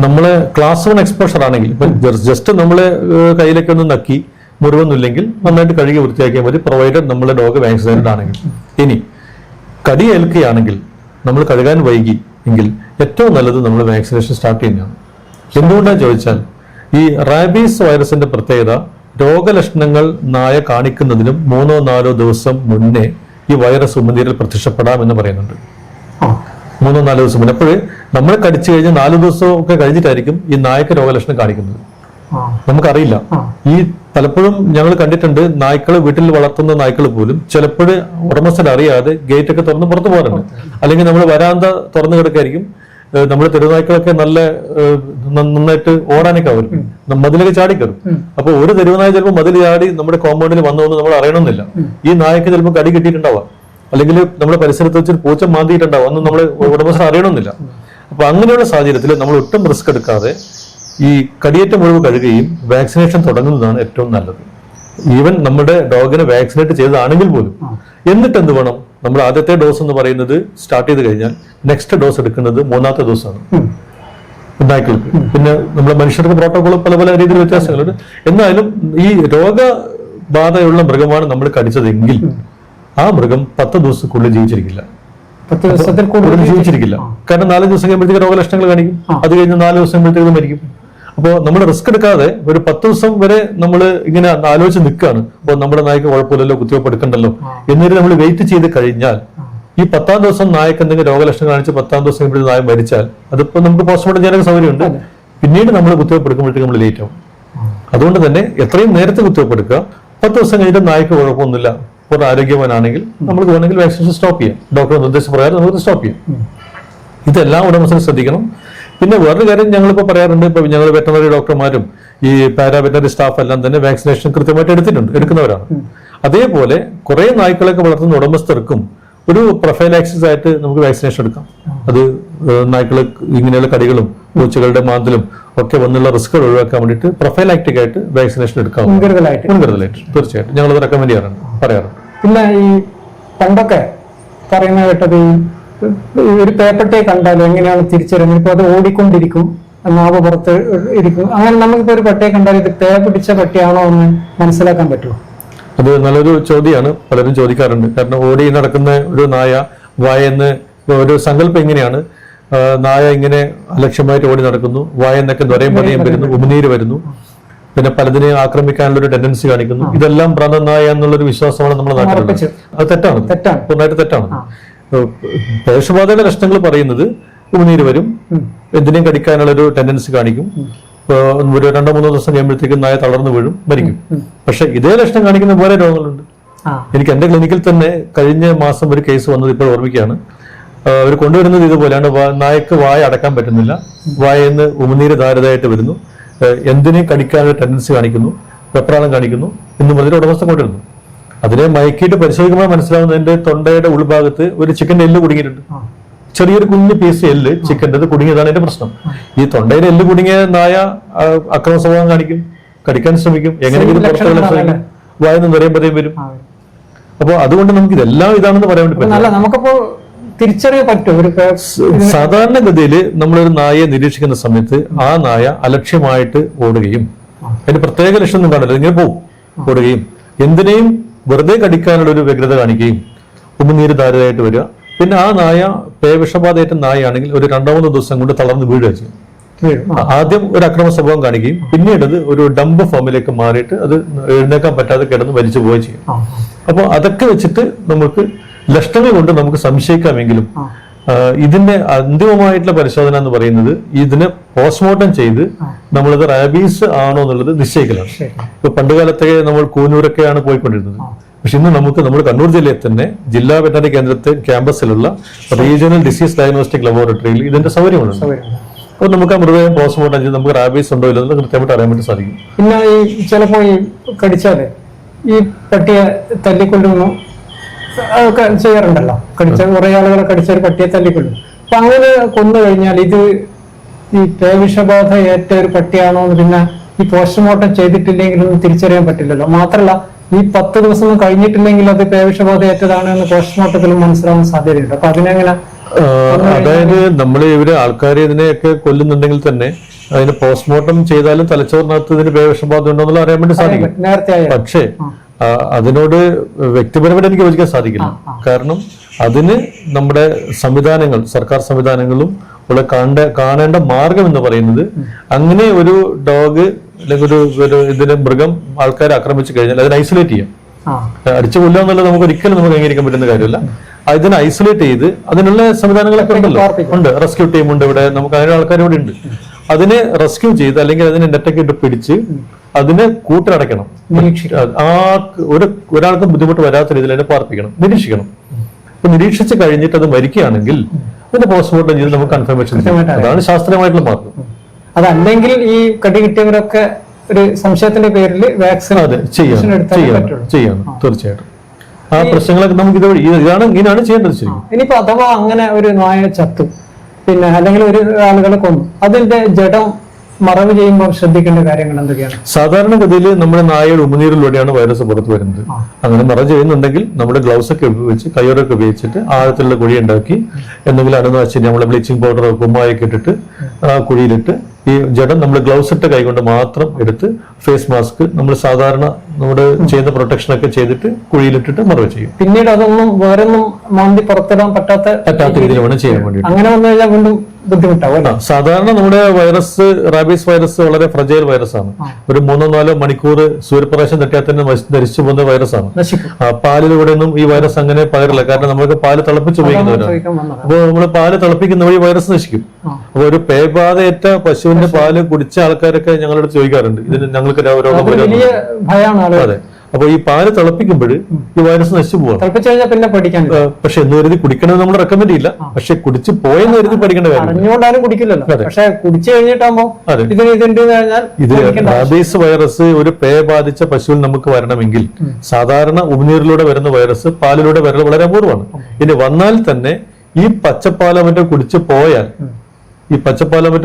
നമ്മള് ക്ലാസ് 1 എക്സ്പോഷർ ആണെങ്കിൽ ഇപ്പൊ ജസ്റ്റ് നമ്മള് കയ്യിലേക്ക് ഒന്ന് നക്കി മുറിവൊന്നുമില്ലെങ്കിൽ നന്നായിട്ട് കഴുകി വൃത്തിയാക്കിയാൽ മതി, പ്രൊവൈഡഡ് നമ്മളെ ഡോഗ് വാക്സിനേറ്റഡ് ആണെങ്കിൽ. ഇനി കടി ഏൽക്കുകയാണെങ്കിൽ നമ്മൾ കഴുകാൻ വൈകി എങ്കിൽ ഏറ്റവും നല്ലത് നമ്മൾ വാക്സിനേഷൻ സ്റ്റാർട്ട് ചെയ്യുന്നതാണ്. എന്തുകൊണ്ടാണ് ചോദിച്ചാൽ, ഈ റാബീസ് വൈറസിന്റെ പ്രത്യേകത, രോഗലക്ഷണങ്ങൾ നായ കാണിക്കുന്നതിനും 3-4 ദിവസം മുന്നേ ഈ വൈറസ് ഉമിനീരിൽ പ്രത്യക്ഷപ്പെടാം എന്ന് പറയുന്നുണ്ട്. 3-4 ദിവസം മുന്നേ. അപ്പോൾ നമ്മൾ കടിച്ചു കഴിഞ്ഞ് 4 ദിവസം ഒക്കെ കഴിഞ്ഞിട്ടായിരിക്കും ഈ നായക്ക് രോഗലക്ഷണം കാണിക്കുന്നത്. നമുക്കറിയില്ല. ഈ പലപ്പോഴും ഞങ്ങൾ കണ്ടിട്ടുണ്ട്, നായ്ക്കൾ വീട്ടിൽ വളർത്തുന്ന നായ്ക്കൾ പോലും ചിലപ്പോൾ ഉടമസ്ഥൻ അറിയാതെ ഗേറ്റ് ഒക്കെ തുറന്ന് പുറത്തു പോകാറുണ്ട്. അല്ലെങ്കിൽ നമ്മൾ വരാന്ത തുറന്നു കിടക്കായിരിക്കും. നമ്മുടെ തെരുവുനായ്ക്കളൊക്കെ നന്നായിട്ട് ഓടാനൊക്കെ അവർക്ക് മതിലൊക്കെ ചാടിക്കറും. അപ്പൊ ഒരു തെരുവുനായ ചിലപ്പോൾ മതിൽ ചാടി നമ്മുടെ കോമ്പൗണ്ടിൽ വന്നതെന്ന് നമ്മൾ അറിയണമെന്നില്ല. ഈ നായ്ക്ക് ചിലപ്പോൾ കടി കിട്ടിയിട്ടുണ്ടാവാം, അല്ലെങ്കിൽ നമ്മുടെ പരിസരത്ത് വെച്ച് പൂച്ച മാന്തിയിട്ടുണ്ടാവും, അന്ന് നമ്മൾ ഉടമസ്ഥൻ അറിയണമെന്നില്ല. അപ്പൊ അങ്ങനെയുള്ള സാഹചര്യത്തിൽ നമ്മൾ ഒട്ടും റിസ്ക് എടുക്കാതെ ഈ കടിയേറ്റ മുറിവ് കഴുകുകയും വാക്സിനേഷൻ തുടങ്ങുന്നതാണ് ഏറ്റവും നല്ലത്. ഈവൻ നമ്മുടെ ഡോഗിനെ വാക്സിനേറ്റ് ചെയ്തതാണെങ്കിൽ പോലും. എന്നിട്ട് എന്ത് വേണം, നമ്മൾ ആദ്യത്തെ ഡോസ് എന്ന് പറയുന്നത് സ്റ്റാർട്ട് ചെയ്ത് കഴിഞ്ഞാൽ നെക്സ്റ്റ് ഡോസ് എടുക്കുന്നത് 3ാമത്തെ ഡോസാണ് നായ്ക്കൾക്ക്. പിന്നെ നമ്മുടെ മനുഷ്യർക്ക് പ്രോട്ടോകോൾ പല പല രീതിയിൽ വ്യത്യാസങ്ങളുണ്ട്. എന്നാലും ഈ രോഗബാധയുള്ള മൃഗമാണ് നമ്മൾ കടിച്ചതെങ്കിൽ ആ മൃഗം 10 ദിവസത്തിനുള്ളിൽ ജീവിച്ചിരിക്കില്ല.
10 ദിവസത്തിൽ കൂടുതൽ
ജീവിച്ചിരിക്കില്ല. കാരണം 4 ദിവസം കഴിയുമ്പോഴത്തേക്ക് രോഗലക്ഷണങ്ങൾ കാണിക്കും. അത് കഴിഞ്ഞ് 4 ദിവസം കഴിയുമ്പോഴത്തേക്ക് മരിക്കും. അപ്പോൾ നമ്മൾ റിസ്ക് എടുക്കാതെ ഒരു 10 ദിവസം വരെ നമ്മൾ ഇങ്ങനെ ആലോചിച്ച് നിൽക്കുകയാണ്. അപ്പോൾ നമ്മുടെ നായ്ക്ക് കുഴപ്പമില്ലല്ലോ, കുത്തിവയ്പ്പ് എടുക്കണ്ടല്ലോ എന്നിട്ട് നമ്മൾ വെയിറ്റ് ചെയ്ത് കഴിഞ്ഞാൽ ഈ 10ാം ദിവസം നായക്ക് എന്തെങ്കിലും രോഗലക്ഷണം കാണിച്ച് 10ാം ദിവസം കഴിയുമ്പോൾ നായ മരിച്ചാൽ അതിപ്പോ നമുക്ക് പോസ്റ്റ്മോർട്ടം ചെയ്യാനൊക്കെ സൗകര്യമുണ്ട്. പിന്നീട് നമ്മൾ കുത്തിവയ്പ്പ് എടുക്കുമ്പോഴത്തേക്ക് നമ്മൾ ലേറ്റ് ആവും. അതുകൊണ്ട് തന്നെ എത്രയും നേരത്തെ കുത്തിവയ്പ്പ് എടുക്കുക. 10 ദിവസം കഴിഞ്ഞിട്ട് നായ്ക്ക് കുഴപ്പമൊന്നുമില്ല, ഒരു ആരോഗ്യവാനാണെങ്കിൽ നമുക്ക് വേണമെങ്കിൽ വാക്സിനേഷൻ സ്റ്റോപ്പ് ചെയ്യാം. ഡോക്ടറുടെ നിർദ്ദേശപ്രകാരം നമുക്ക് സ്റ്റോപ്പ് ചെയ്യാം. ഇതെല്ലാം ഉടമസ്ഥരും ശ്രദ്ധിക്കണം. പിന്നെ വേറൊരു കാര്യം ഞങ്ങളിപ്പോൾ പറയാറുണ്ട്, ഇപ്പൊ ഞങ്ങൾ വെറ്ററിനറി ഡോക്ടർമാരും ഈ പാരാവെറ്ററിനറി സ്റ്റാഫ് എല്ലാം തന്നെ വാക്സിനേഷൻ കൃത്യമായിട്ട് എടുക്കുന്നവരാണ്. അതേപോലെ കുറെ നായ്ക്കളൊക്കെ വളർത്തുന്ന ഉടമസ്ഥർക്കും ഒരു പ്രൊഫൈലാക്സിസ് ആയിട്ട് നമുക്ക് വാക്സിനേഷൻ എടുക്കാം. അത് നായ്ക്കൾ ഇങ്ങനെയുള്ള കടികളും പൂച്ചകളുടെ മാന്തലും ഒക്കെ വന്നുള്ള റിസ്കുകൾ ഒഴിവാക്കാൻ വേണ്ടിയിട്ട് പ്രൊഫൈലാക്റ്റിക് ആയിട്ട് വാക്സിനേഷൻ എടുക്കാം. മുൻകരുതലായിട്ട് തീർച്ചയായിട്ടും ഞങ്ങളത് റെക്കമെൻഡ് പറയാറുണ്ട്.
പിന്നെ ഈ പണ്ടൊക്കെ പറയുന്ന കേട്ടത്, ഒരു പേപ്പട്ടെ കണ്ടാൽ എങ്ങനെയാണ് തിരിച്ചറിയുന്നത്? ഇപ്പൊ അത് ഓടിക്കൊണ്ടിരിക്കും, നാവ് പുറത്ത് ഇരിക്കും. അങ്ങനെ നമുക്കിപ്പോ ഒരു പട്ടിയെ കണ്ടാൽ ഇത് പേ പിടിച്ച പട്ടിയാണോ എന്ന് മനസ്സിലാക്കാൻ പറ്റുമോ?
അത് നല്ലൊരു ചോദ്യമാണ്, പലരും ചോദിക്കാറുണ്ട്. കാരണം ഓടി നടക്കുന്ന ഒരു നായ വായെന്ന് ഒരു സങ്കല്പം എങ്ങനെയാണ്, നായ ഇങ്ങനെ അലക്ഷ്യമായിട്ട് ഓടി നടക്കുന്നു, വായെന്നൊക്കെ നൊരയും പതിയും വരുന്നു, ഉമിനീര് വരുന്നു, പിന്നെ പലതിനെ ആക്രമിക്കാനുള്ള ഒരു ടെൻഡൻസി കാണിക്കുന്നു. ഇതെല്ലാം ഭ്രാന്തനായ എന്നുള്ളൊരു വിശ്വാസമാണ് നമ്മുടെ നാട്ടിലുള്ളത്. അത് തെറ്റാണ്, പൂർണ്ണമായിട്ട് തെറ്റാണ്. പേവിഷബാധയുടെ ലക്ഷണങ്ങൾ പറയുന്നത് ഉമിനീര് വരും, എന്തിനേയും കടിക്കാനുള്ള ഒരു ടെൻഡൻസി കാണിക്കും, ഒരു 2-3 ദിവസം കഴിയുമ്പോഴത്തേക്കും നായ തളർന്നു വീഴും, മരിക്കും. പക്ഷെ ഇതേ ലക്ഷണം കാണിക്കുന്ന വേറെ രോഗങ്ങളുണ്ട്. എനിക്ക് എന്റെ ക്ലിനിക്കിൽ തന്നെ കഴിഞ്ഞ മാസം ഒരു കേസ് വന്നത് ഇപ്പോൾ ഓർമ്മിക്കുകയാണ്. അവർ കൊണ്ടുവരുന്നത് ഇതുപോലെയാണ്. നായക്ക് വായ അടക്കാൻ പറ്റുന്നില്ല, വായന്ന് ഉമിനീര് ധാരതായിട്ട് വരുന്നു, എന്തിനേയും കടിക്കാനൊരു ടെൻഡൻസി കാണിക്കുന്നു, വെപ്രാളം കാണിക്കുന്നു എന്നും പറഞ്ഞൊരു ഉടമസ്ഥ കൊണ്ടിരുന്നു. അതിനെ മയക്കിയിട്ട് പരിശോധിക്കുമ്പോൾ മനസ്സിലാവുന്നതിന്റെ തൊണ്ടയുടെ ഉൾഭാഗത്ത് ഒരു ചിക്കന്റെ എല്ല് കുടുങ്ങിയിട്ടുണ്ട്. ചെറിയൊരു കുഞ്ഞു പീസ് എല്ല് ചിക്കൻ്റെ കുടുങ്ങിയതാണ് എന്റെ പ്രശ്നം. ഈ തൊണ്ടയുടെ എല്ല് കുടുങ്ങിയ നായ അക്രമ സ്വഭാവം കാണിക്കും, കടിക്കാൻ ശ്രമിക്കും, എങ്ങനെയെങ്കിലും പുറത്തുള്ള ശ്രമിക്കും, വായന്ന് നിറയുമ്പോഴേയും വരും. അപ്പൊ അതുകൊണ്ട് നമുക്ക് ഇതെല്ലാം ഇതാണെന്ന് പറയാൻ വേണ്ടി പറ്റില്ല.
നമുക്കപ്പോ തിരിച്ചറിയാൻ പറ്റും.
സാധാരണഗതിയിൽ നമ്മളൊരു നായയെ നിരീക്ഷിക്കുന്ന സമയത്ത് ആ നായ അലക്ഷ്യമായിട്ട് ഓടുകയും അതിന് പ്രത്യേക ലക്ഷ്യമൊന്നും കാണില്ല, ഇങ്ങനെ പോകും ഓടുകയും എന്തിനേയും വെറുതെ കടിക്കാനുള്ള ഒരു വ്യഗ്രത കാണിക്കുകയും ഉമിനീര് ധാരമായിട്ട് വരിക. പിന്നെ ആ നായ പേവിഷബാധയേറ്റ നായയാണെങ്കിൽ ഒരു 2-3 ദിവസം കൊണ്ട് തളർന്ന് വീഴുക ചെയ്യും. ആദ്യം ഒരു അക്രമ സ്വഭാവം കാണിക്കുകയും പിന്നീട് അത് ഒരു ഡംബ് ഫോമിലേക്ക് മാറിയിട്ട് അത് എഴുന്നേക്കാൻ പറ്റാതെ കിടന്ന് വലിച്ചു പോവുകയും ചെയ്യും. അപ്പോൾ അതൊക്കെ വെച്ചിട്ട് നമുക്ക് ലക്ഷണങ്ങൾ കൊണ്ട് നമുക്ക് സംശയിക്കാമെങ്കിലും ഇതിന്റെ അന്തിമമായിട്ടുള്ള പരിശോധന എന്ന് പറയുന്നത് ഇതിനെ പോസ്റ്റ്മോർട്ടം ചെയ്ത് നമ്മളത് റാബീസ് ആണോ എന്നുള്ളത് നിശ്ചയിക്കലാണ്. ഇപ്പൊ പണ്ടുകാലത്തെ നമ്മൾ കൂനൂരൊക്കെയാണ് പോയിക്കൊണ്ടിരുന്നത്. പക്ഷെ ഇന്ന് നമ്മുടെ കണ്ണൂർ ജില്ലയിൽ തന്നെ ജില്ലാ വെറ്ററിനറി കേന്ദ്രത്തെ ക്യാമ്പസിലുള്ള റീജിയണൽ ഡിസീസ് ഡയഗ്നോസ്റ്റിക് ലബോറട്ടറിയിൽ ഇതിന്റെ സൗകര്യങ്ങളുണ്ട്. അപ്പോൾ നമുക്ക് ആ മൃതദേഹം പോസ്റ്റ്മോർട്ടം ചെയ്ത് നമുക്ക് റാബീസ് ഉണ്ടോ ഇല്ലെന്ന് കൃത്യമായിട്ട് അറിയാൻ വേണ്ടി സാധിക്കും.
പിന്നെ ഈ ചിലപ്പോ ഈ കടിച്ചാല് ഈ പട്ടിയെ തല്ലിക്കൊല്ലുന്നു ഒക്കെ ചെയ്യാറുണ്ടല്ലോ. കുറെ ആളുകളെ കടിച്ച ഒരു പട്ടിയെ തല്ലിക്കൊല്ലും. അപ്പൊ അങ്ങനെ കൊന്നു കഴിഞ്ഞാൽ ഇത് ഈ പേവിഷബാധ ഏറ്റ ഒരു പട്ടിയാണോ എന്ന് പിന്നെ ഈ പോസ്റ്റ്മോർട്ടം ചെയ്തിട്ടില്ലെങ്കിലൊന്നും തിരിച്ചറിയാൻ പറ്റില്ലല്ലോ. മാത്രമല്ല ഈ 10 ദിവസം കഴിഞ്ഞിട്ടില്ലെങ്കിൽ അത് പേവിഷബാധ ഏറ്റതാണ് എന്ന് പോസ്റ്റ്മോർട്ടത്തിലും മനസ്സിലാവാൻ സാധ്യതയുണ്ട്. അപ്പൊ അതിനെങ്ങനെ,
അതായത് നമ്മൾ ഇവര് ആൾക്കാരെ ഇതിനെയൊക്കെ കൊല്ലുന്നുണ്ടെങ്കിൽ തന്നെ അതിന് പോസ്റ്റ്മോർട്ടം ചെയ്താലും തലച്ചോറിനകത്ത് ഇതിന് പേവിഷബാധ ഉണ്ടോ എന്നുള്ള അറിയാൻ വേണ്ടി സാധിക്കും.
നേരത്തെ
പക്ഷേ അതിനോട് വ്യക്തിപരമായിട്ട് എനിക്ക് യോജിക്കാൻ സാധിക്കില്ല. കാരണം അതിന് നമ്മുടെ സംവിധാനങ്ങൾ, സർക്കാർ സംവിധാനങ്ങളും ഇവിടെ കാണേണ്ട മാർഗം എന്ന് പറയുന്നത് അങ്ങനെ ഒരു ഡോഗ് അല്ലെങ്കിൽ ഒരു ഇതിന് മൃഗം ആൾക്കാരെ ആക്രമിച്ചു കഴിഞ്ഞാൽ അതിനെ ഐസൊലേറ്റ് ചെയ്യാം. അടിച്ചു കൊല്ലുക എന്നുള്ളത് നമുക്ക് ഒരിക്കലും നമുക്ക് അംഗീകരിക്കാൻ പറ്റുന്ന കാര്യമല്ല. ഇതിനെ ഐസൊലേറ്റ് ചെയ്ത് അതിനുള്ള സംവിധാനങ്ങളൊക്കെ ഉണ്ടല്ലോ, ഉണ്ട്. റെസ്ക്യൂ ടീം ഉണ്ട് ഇവിടെ, നമുക്ക് അതിനുള്ള ആൾക്കാർ ഇവിടെ ഉണ്ട്. അതിനെ റെസ്ക്യൂ ചെയ്ത് അല്ലെങ്കിൽ അതിനെ നെറ്റൊക്കെ ഇട്ട് പിടിച്ച് അതിനെ കൂട്ടിലടയ്ക്കണം. ഒരാൾക്കും ബുദ്ധിമുട്ട് വരാത്ത രീതിയിൽ അതിനെ പാർപ്പിക്കണം, നിരീക്ഷിക്കണം. അപ്പൊ നിരീക്ഷിച്ച് കഴിഞ്ഞിട്ട് അത് മരിക്കുകയാണെങ്കിൽ അതിന്റെ പോസ്റ്റ്മോർട്ടം ചെയ്ത് നമുക്ക് കൺഫർമേഷൻ ചെയ്യാം. അതാണ് ശാസ്ത്രീയമായിട്ടുള്ള മാർഗം.
അതല്ലെങ്കിൽ ഈ കടി കിട്ടിയവരൊക്കെ ഒരു സംശയത്തിന്റെ പേരിൽ വാക്സിൻ
ചെയ്യണം. തീർച്ചയായിട്ടും ആ പ്രശ്നങ്ങളൊക്കെ നമുക്ക് ഇങ്ങനെയാണ് ചെയ്യേണ്ടത്. ശരി,
ഇനിയിപ്പോ അഥവാ അങ്ങനെ ഒരു നായ ചത്തു, പിന്നെ അല്ലെങ്കിൽ ഒരു ആളുകളെ കൊന്നു, അതിന്റെ ജഡം മറവ് ചെയ്യുമ്പോൾ ശ്രദ്ധിക്കേണ്ട കാര്യങ്ങൾ എന്തൊക്കെയാണ്?
സാധാരണഗതിയിൽ നമ്മുടെ നായയുടെ ഉമിനീരിലൂടെയാണ് വൈറസ് പുറത്തു വരുന്നത്. അങ്ങനെ മറവ് ചെയ്യുന്നുണ്ടെങ്കിൽ നമ്മുടെ ഗ്ലൗസ് ഒക്കെ ഉപയോഗിച്ച് കയ്യോറൊക്കെ ഉപയോഗിച്ചിട്ട് ആഴത്തിലുള്ള കുഴി ഉണ്ടാക്കി എന്തെങ്കിലും അണുനാശിനി നമ്മളെ ബ്ലീച്ചിങ് പൗഡർ കുമ്മായൊക്കെ ഇട്ടിട്ട് ആ കുഴിയിലിട്ട് ഈ ജഡം നമ്മൾ ഗ്ലൗസ് ഇട്ട കൈകൊണ്ട് മാത്രം എടുത്ത് ഫേസ് മാസ്ക് നമ്മൾ സാധാരണ നമ്മുടെ ചെയ്യുന്ന പ്രൊട്ടക്ഷൻ ഒക്കെ ചെയ്തിട്ട് കുഴിയിലിട്ടിട്ട് മറവ് ചെയ്യും.
പിന്നീട് അതൊന്നും വേറൊന്നും മാന്തി പുറത്തിടാൻ പറ്റാത്ത രീതിയിൽ വേണം ചെയ്യാൻ വേണ്ടി. അങ്ങനെ വന്നു കഴിഞ്ഞാൽ വീണ്ടും ബുദ്ധിമുട്ടാവും.
സാധാരണ നമ്മുടെ വൈറസ്, റാബീസ് വൈറസ് വളരെ ഫ്രജൈൽ വൈറസ് ആണ്. ഒരു 3-4 മണിക്കൂർ സൂര്യപ്രകാശം തട്ടിയാൽ തന്നെ ധരിച്ചു പോകുന്ന വൈറസ് ആണ്. പാലിലൂടെ ഒന്നും ഈ വൈറസ് അങ്ങനെ പകരില്ല. കാരണം നമ്മൾക്ക് പാല് തിളപ്പിച്ച് ഉപയോഗിക്കുന്നവരാണ്. അപ്പോൾ നമ്മൾ പാല് തിളപ്പിക്കുന്ന വഴി വൈറസ് നശിക്കും. അപ്പൊ ഒരു പേബാധയേറ്റ പശുവിന്റെ പാല് കുടിച്ച ആൾക്കാരൊക്കെ ഞങ്ങളുടെ ചോദിക്കാറുണ്ട്, ഇതിന് ഞങ്ങൾക്ക് രോഗം വരും. അതെ, അപ്പൊ ഈ പാല് തിളപ്പിക്കുമ്പോൾ ഈ വൈറസ് നശിച്ചു പോവാം. പക്ഷെ എന്ന് കരുതി കുടിക്കണമെന്ന് നമ്മൾ റെക്കമെൻഡ് ചെയ്യില്ല. പക്ഷെ കുടിച്ച് പോയെന്ന് കരുതി പഠിക്കേണ്ട കാര്യം
കുടിക്കില്ലല്ലോ. പക്ഷെ കുടിച്ചു കഴിഞ്ഞിട്ടാകുമ്പോ
ഇത് റാബീസ് വൈറസ് ഒരു പേ ബാധിച്ച പശുവിൽ നമുക്ക് വരണമെങ്കിൽ സാധാരണ ഉമിനീരിലൂടെ വരുന്ന വൈറസ് പാലിലൂടെ വരൽ വളരെ അപൂർവമാണ്. ഇനി വന്നാൽ തന്നെ ഈ പച്ചപ്പാലമറ്റ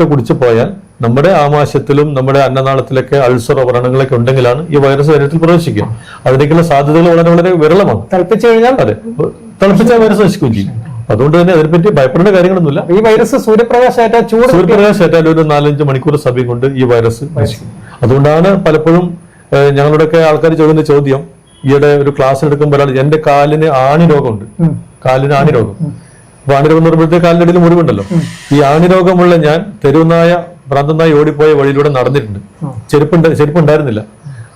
കുടിച്ചു പോയാൽ നമ്മുടെ ആമാശയത്തിലും നമ്മുടെ അന്നനാളത്തിലൊക്കെ അൾസറോ വ്രണങ്ങളൊക്കെ ഉണ്ടെങ്കിലാണ് ഈ വൈറസ് ശരീരത്തിൽ പ്രവേശിക്കുക. അതിലേക്കുള്ള സാധ്യതകൾ വളരെ വളരെ വിരളമാണ്.
തിളപ്പിച്ചു കഴിഞ്ഞാൽ
തിളപ്പിച്ച വൈറസ് നശിക്കുകയും ചെയ്യും. അതുകൊണ്ട് തന്നെ അതിനെപ്പറ്റി ഭയപ്പെടേണ്ട കാര്യങ്ങളൊന്നുമില്ല.
ഈ വൈറസ് സൂര്യപ്രകാശം
ഒരു 4-5 മണിക്കൂർ സമയം കൊണ്ട് ഈ വൈറസ് നശിക്കും. അതുകൊണ്ടാണ് പലപ്പോഴും ഞങ്ങളുടെയൊക്കെ ആൾക്കാർ ചോദിക്കുന്ന ചോദ്യം, ഈയിടെ ഒരു ക്ലാസ് എടുക്കുമ്പോൾ ഒരാൾ എന്റെ കാലിന് ആണി രോഗമുണ്ട്, അപ്പൊ ആണിരോഗം എന്ന് പറയുമ്പോഴത്തെ കാലിന്റെ ഇടയിൽ മുറിവുണ്ടല്ലോ. ഈ ആണിരോഗമുള്ള ഞാൻ തെരുവുനായ ഭ്രാന്തനായി ഓടിപ്പോയ വഴിയിലൂടെ നടന്നിട്ടുണ്ട്. ചെരുപ്പ് ഉണ്ടായിരുന്നില്ല.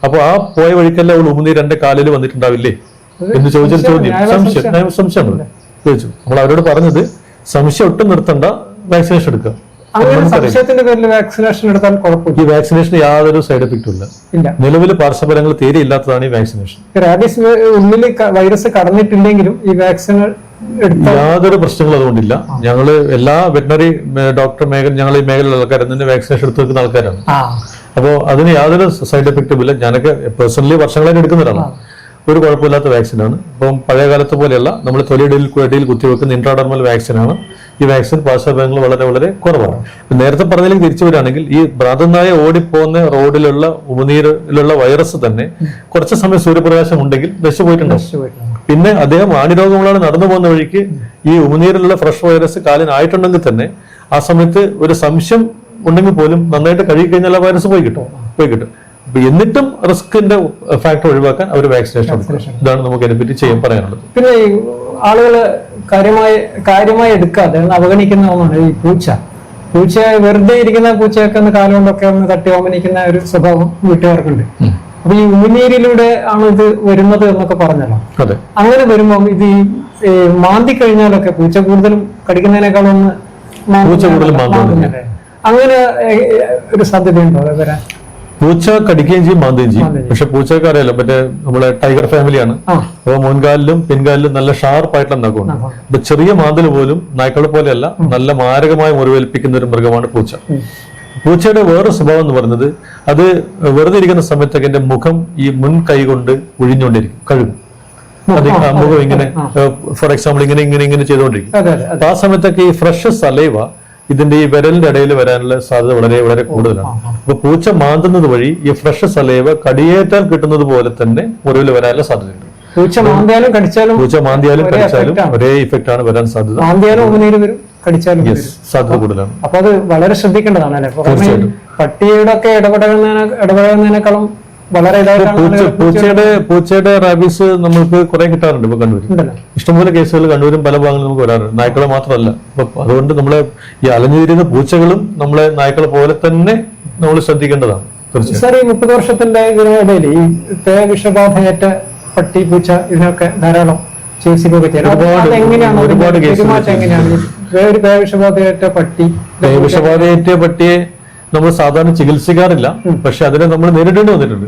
അപ്പൊ ആ പോയ വഴിക്കെല്ലാം അവൾ ഉമിനീര് എന്റെ കാലിൽ വന്നിട്ടുണ്ടാവില്ലേ എന്ന് ചോദിച്ചൊരു ചോദ്യം, സംശയം ചോദിച്ചു. നമ്മൾ അവരോട് പറഞ്ഞത് സംശയം ഒട്ടും നിർത്തണ്ട, വാക്സിനേഷൻ എടുക്കുക. ഈ വാക്സിനേഷൻ യാതൊരു സൈഡ് എഫക്റ്റും ഇല്ല. നിലവിൽ പാർശ്വഫലങ്ങൾ തീരെ ഇല്ലാത്തതാണ് ഈ വാക്സിനേഷൻ.
റാബീസ് ഉള്ളിൽ വൈറസ് കടന്നിട്ടില്ലെങ്കിലും ഈ വാക്സിൻ
യാതൊരു പ്രശ്നങ്ങളും അതുകൊണ്ടില്ല. ഞങ്ങള് എല്ലാ വെറ്റിനറി ഡോക്ടർ മേഖല ഞങ്ങൾ ഈ മേഖലയിലുള്ള ആൾക്കാർ തന്നെ വാക്സിനേഷൻ എടുത്ത് വെക്കുന്ന ആൾക്കാരാണ്. അപ്പോൾ അതിന് യാതൊരു സൈഡ് എഫക്റ്റും ഇല്ല. ഞാനൊക്കെ പേഴ്സണലി വർഷങ്ങളായിട്ട് എടുക്കുന്ന ഒരാളാണ്. ഒരു കുഴപ്പമില്ലാത്ത വാക്സിനാണ്. അപ്പം പഴയ കാലത്ത് പോലെയല്ല, നമ്മൾ തൊലിയിടയിൽ കുത്തിവെക്കുന്ന ഇൻട്രാഡർമൽ വാക്സിനാണ്. ഈ വാക്സിൻ പാർശ്വഫലങ്ങൾ വളരെ വളരെ കുറവാണ്. നേരത്തെ പറഞ്ഞതിലേക്ക് തിരിച്ചു വരികയാണെങ്കിൽ ഈ ഭ്രാന്തനായ ഓടിപ്പോകുന്ന റോഡിലുള്ള ഉമിനീരിലുള്ള വൈറസ് തന്നെ കുറച്ച് സമയം സൂര്യപ്രകാശം ഉണ്ടെങ്കിൽ നശിച്ചുപോയിട്ടുണ്ടാവും. പിന്നെ അദ്ദേഹം ആണിരോഗങ്ങളാണ് നടന്നു പോകുന്ന വഴിക്ക് ഈ ഉമിനീരിലുള്ള ഫ്രഷ് വൈറസ് കാലിനായിട്ടുണ്ടെങ്കിൽ തന്നെ ആ സമയത്ത് ഒരു സംശയം ഉണ്ടെങ്കിൽ പോലും നന്നായിട്ട് കഴുകിക്കഴിഞ്ഞാൽ ആ വൈറസ് പോയി കിട്ടും. എന്നിട്ടും റിസ്കിന്റെ ഫാക്ടർ ഒഴിവാക്കാൻ അവർ വാക്സിനേഷൻ എടുക്കണം. ഇതാണ് നമുക്ക് അതിനെപ്പറ്റി പറയാനുള്ളത്.
പിന്നെ ഈ ആളുകൾ കാര്യമായി എടുക്കാതെ അവഗണിക്കുന്ന ഒന്നാണ് ഈ പൂച്ച വെറുതെ ഇരിക്കുന്ന പൂച്ചയൊക്കെ ഒന്ന് കാലുകൊണ്ടൊക്കെ ഒന്ന് തട്ടി ഓമനിക്കുന്ന ഒരു സ്വഭാവം വീട്ടുകാർക്കുണ്ട്. അപ്പൊ ഈ ഉമിനീരിലൂടെ ആണ് ഇത് വരുന്നത് എന്നൊക്കെ പറഞ്ഞല്ലോ. അങ്ങനെ വരുമ്പോൾ ഇത് ഈ മാന്തി കഴിഞ്ഞാലൊക്കെ പൂച്ച കൂടുതലും കടിക്കുന്നതിനേക്കാളും ഒന്ന് അങ്ങനെ ഒരു സാധ്യതയുണ്ടോ അത് വരാൻ?
പൂച്ച കടിക്കുകയും ചെയ്യും, മാന്തുകയും ചെയ്യും. പക്ഷെ പൂച്ചക്ക് അറിയാലോ, മറ്റേ നമ്മളെ ടൈഗർ ഫാമിലിയാണ്. അപ്പൊ മുൻകാലിലും പിൻകാലിലും നല്ല ഷാർപ്പായിട്ടുള്ള നഖമുണ്ട്. അപ്പൊ ചെറിയ മാന്തൽ പോലും നായ്ക്കളെ പോലെയല്ല, നല്ല മാരകമായ മുറിവേൽപ്പിക്കുന്ന ഒരു മൃഗമാണ് പൂച്ച. പൂച്ചയുടെ വേറെ സ്വഭാവം എന്ന് പറയുന്നത്, അത് വെറുതെ ഇരിക്കുന്ന സമയത്തൊക്കെ എന്റെ മുഖം ഈ മുൻ കൈ കൊണ്ട് ഒഴിഞ്ഞുകൊണ്ടിരിക്കും, കഴുകും. അത് മുഖം ഇങ്ങനെ ഫോർ എക്സാമ്പിൾ ഇങ്ങനെ ചെയ്തുകൊണ്ടിരിക്കും. അപ്പൊ ആ സമയത്തൊക്കെ ഈ ഫ്രഷ് സലൈവ ഇതിന്റെ ഈ വിരലിന്റെ ഇടയിൽ വരാനുള്ള സാധ്യത വളരെ വളരെ കൂടുതലാണ്. അപ്പൊ പൂച്ച മാന്തുന്നത് വഴി ഈ ഫ്രഷ് സലൈവ കടിയേറ്റാൽ കിട്ടുന്നത് പോലെ തന്നെ മുറിവിൽ വരാനുള്ള സാധ്യതയുണ്ട്.
പൂച്ച മാന്തിയാലും കടിച്ചാലും
ഒരേ ഇഫക്റ്റ് ആണ് വരാൻ സാധ്യത. സാധ്യത കൂടുതലാണ്.
അപ്പൊ അത് വളരെ ശ്രദ്ധിക്കേണ്ടതാണ് അല്ലെ? പട്ടിയുടെ ഒക്കെ ഇടപെടുന്നതിനേക്കാളും വളരെ
പൂച്ചയുടെ റാബീസ് നമുക്ക് കുറെ കിട്ടാറുണ്ട്. ഇപ്പൊ കണ്ണൂർ ഇഷ്ടംപോലെ കേസുകൾ കണ്ണൂരും പല ഭാഗങ്ങളും നമുക്ക് വരാറുണ്ട്. നായ്ക്കളെ മാത്രമല്ല. അപ്പൊ അതുകൊണ്ട് നമ്മളെ ഈ അലഞ്ഞിരിക്കുന്ന പൂച്ചകളും നമ്മളെ നായ്ക്കളെ പോലെ തന്നെ നമ്മൾ ശ്രദ്ധിക്കേണ്ടതാണ്.
സാർ, ഈ 30 വർഷത്തിന്റെ ഇതിനിടയിൽ ഈ വിഷബാധയേറ്റ പട്ടി പൂച്ച ഇതിനൊക്കെ ധാരാളം
ഒരുപാട് വിഷബാധയേറ്റ പട്ടിയെ നമ്മൾ സാധാരണ ചികിത്സിക്കാറില്ല. പക്ഷെ അതിനെ നമ്മൾ നേരിടേണ്ടി വന്നിട്ടുണ്ട്.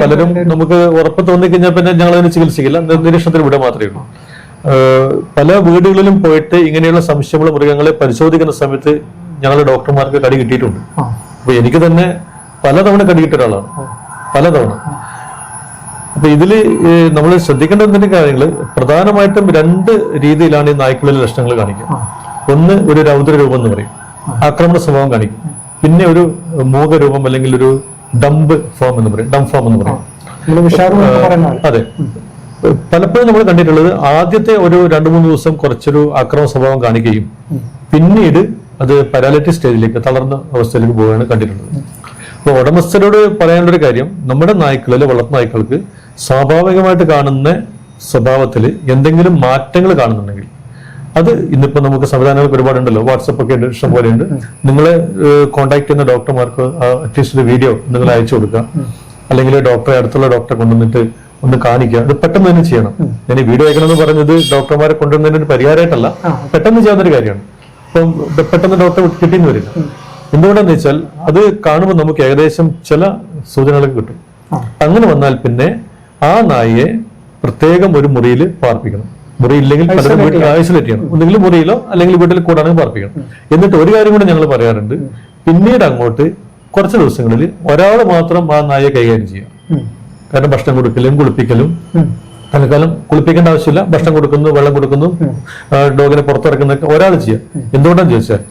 പലരും നമുക്ക് ഉറപ്പ് തോന്നിക്കഴിഞ്ഞാൽ പിന്നെ ഞങ്ങൾ അതിനെ ചികിത്സിക്കില്ല, നിരീക്ഷണത്തിന് ഇവിടെ മാത്രമേ ഉള്ളൂ. പല വീടുകളിലും പോയിട്ട് ഇങ്ങനെയുള്ള സംശയമുള്ള മൃഗങ്ങളെ പരിശോധിക്കുന്ന സമയത്ത് ഞങ്ങളുടെ ഡോക്ടർമാർക്ക് കടി കിട്ടിയിട്ടുണ്ട്. അപ്പൊ എനിക്ക് തന്നെ പലതവണ കടി കിട്ടിയ ഒരാളാണ്, പലതവണ. അപ്പൊ ഇതില് നമ്മൾ ശ്രദ്ധിക്കേണ്ട കാര്യങ്ങൾ പ്രധാനമായിട്ടും 2 രീതിയിലാണ് ഈ നായ്ക്കളിലെ ലക്ഷണങ്ങൾ കാണിക്കുക. ഒന്ന് ഒരു രൗദ്ര രൂപം എന്ന് പറയും, ആക്രമണ സ്വഭാവം കാണിക്കും. പിന്നെ ഒരു മൂകരൂപം അല്ലെങ്കിൽ ഒരു ഡംബ് ഫോം എന്ന് പറയും, ഡം ഫോം എന്ന് പറയും. അതെ, പലപ്പോഴും നമ്മൾ കണ്ടിട്ടുള്ളത് ആദ്യത്തെ ഒരു 2-3 ദിവസം കുറച്ചൊരു ആക്രമണ സ്വഭാവം കാണിക്കുകയും പിന്നീട് അത് പാരാലിറ്റിക് സ്റ്റേജിലേക്ക്, തളർന്ന അവസ്ഥയിലേക്ക് പോവുകയാണ് കണ്ടിട്ടുള്ളത്. അപ്പൊ ഉടമസ്ഥരോട് പറയാനുള്ള ഒരു കാര്യം, നമ്മുടെ നായ്ക്കളിൽ, വളർത്തു നായ്ക്കൾക്ക് സ്വാഭാവികമായിട്ട് കാണുന്ന സ്വഭാവത്തിൽ എന്തെങ്കിലും മാറ്റങ്ങൾ കാണുന്നുണ്ടെങ്കിൽ അത് ഇന്നിപ്പോ നമുക്ക് സംവിധാനങ്ങൾക്ക് ഒരുപാടുണ്ടല്ലോ, വാട്സപ്പ് ഒക്കെ ഉണ്ട്, ഇഷ്ടം പോലെ ഉണ്ട്. നിങ്ങളെ കോൺടാക്ട് ചെയ്യുന്ന ഡോക്ടർമാർക്ക് അറ്റ്ലീസ്റ്റ് ഒരു വീഡിയോ നിങ്ങൾ അയച്ചു കൊടുക്കുക, അല്ലെങ്കിൽ അടുത്തുള്ള ഡോക്ടറെ കൊണ്ടുവന്നിട്ട് ഒന്ന് കാണിക്കുക. അത് പെട്ടെന്ന് തന്നെ ചെയ്യണം. ഞാൻ ഈ വീഡിയോ അയക്കണമെന്ന് പറഞ്ഞത് ഡോക്ടർമാരെ കൊണ്ടുവന്നതിന് ഒരു പരിഹാരമായിട്ടല്ല, പെട്ടെന്ന് ചെയ്യാവുന്നൊരു കാര്യമാണ്. അപ്പം പെട്ടെന്ന് ഡോക്ടറെ കിട്ടിയെന്ന് വരില്ല. എന്തുകൊണ്ടാന്ന് വെച്ചാൽ അത് കാണുമ്പോൾ നമുക്ക് ഏകദേശം ചില സൂചനകളൊക്കെ കിട്ടും. അങ്ങനെ വന്നാൽ പിന്നെ ആ നായയെ പ്രത്യേകം ഒരു മുറിയിൽ പാർപ്പിക്കണം. മുറിയില്ലെങ്കിൽ പലരും വീട്ടിൽ ഐസൊലേറ്റ് ചെയ്യണം. ഒന്നുകിൽ മുറിയിലോ അല്ലെങ്കിൽ വീട്ടിൽ കൂടാണെങ്കിൽ പാർപ്പിക്കണം. എന്നിട്ട് ഒരു കാര്യം കൂടെ ഞങ്ങൾ പറയാറുണ്ട്, പിന്നീട് അങ്ങോട്ട് കുറച്ച് ദിവസങ്ങളിൽ ഒരാൾ മാത്രം ആ നായയെ കൈകാര്യം ചെയ്യാം. കാരണം ഭക്ഷണം കൊടുക്കലും കുളിപ്പിക്കലും, തൽക്കാലം കുളിപ്പിക്കേണ്ട ആവശ്യമില്ല, ഭക്ഷണം കൊടുക്കുന്നു, വെള്ളം കൊടുക്കുന്നു, ഡോഗിനെ പുറത്തിറക്കുന്നൊക്കെ ഒരാൾ ചെയ്യാം. എന്തുകൊണ്ടാന്ന് ചോദിച്ചാൽ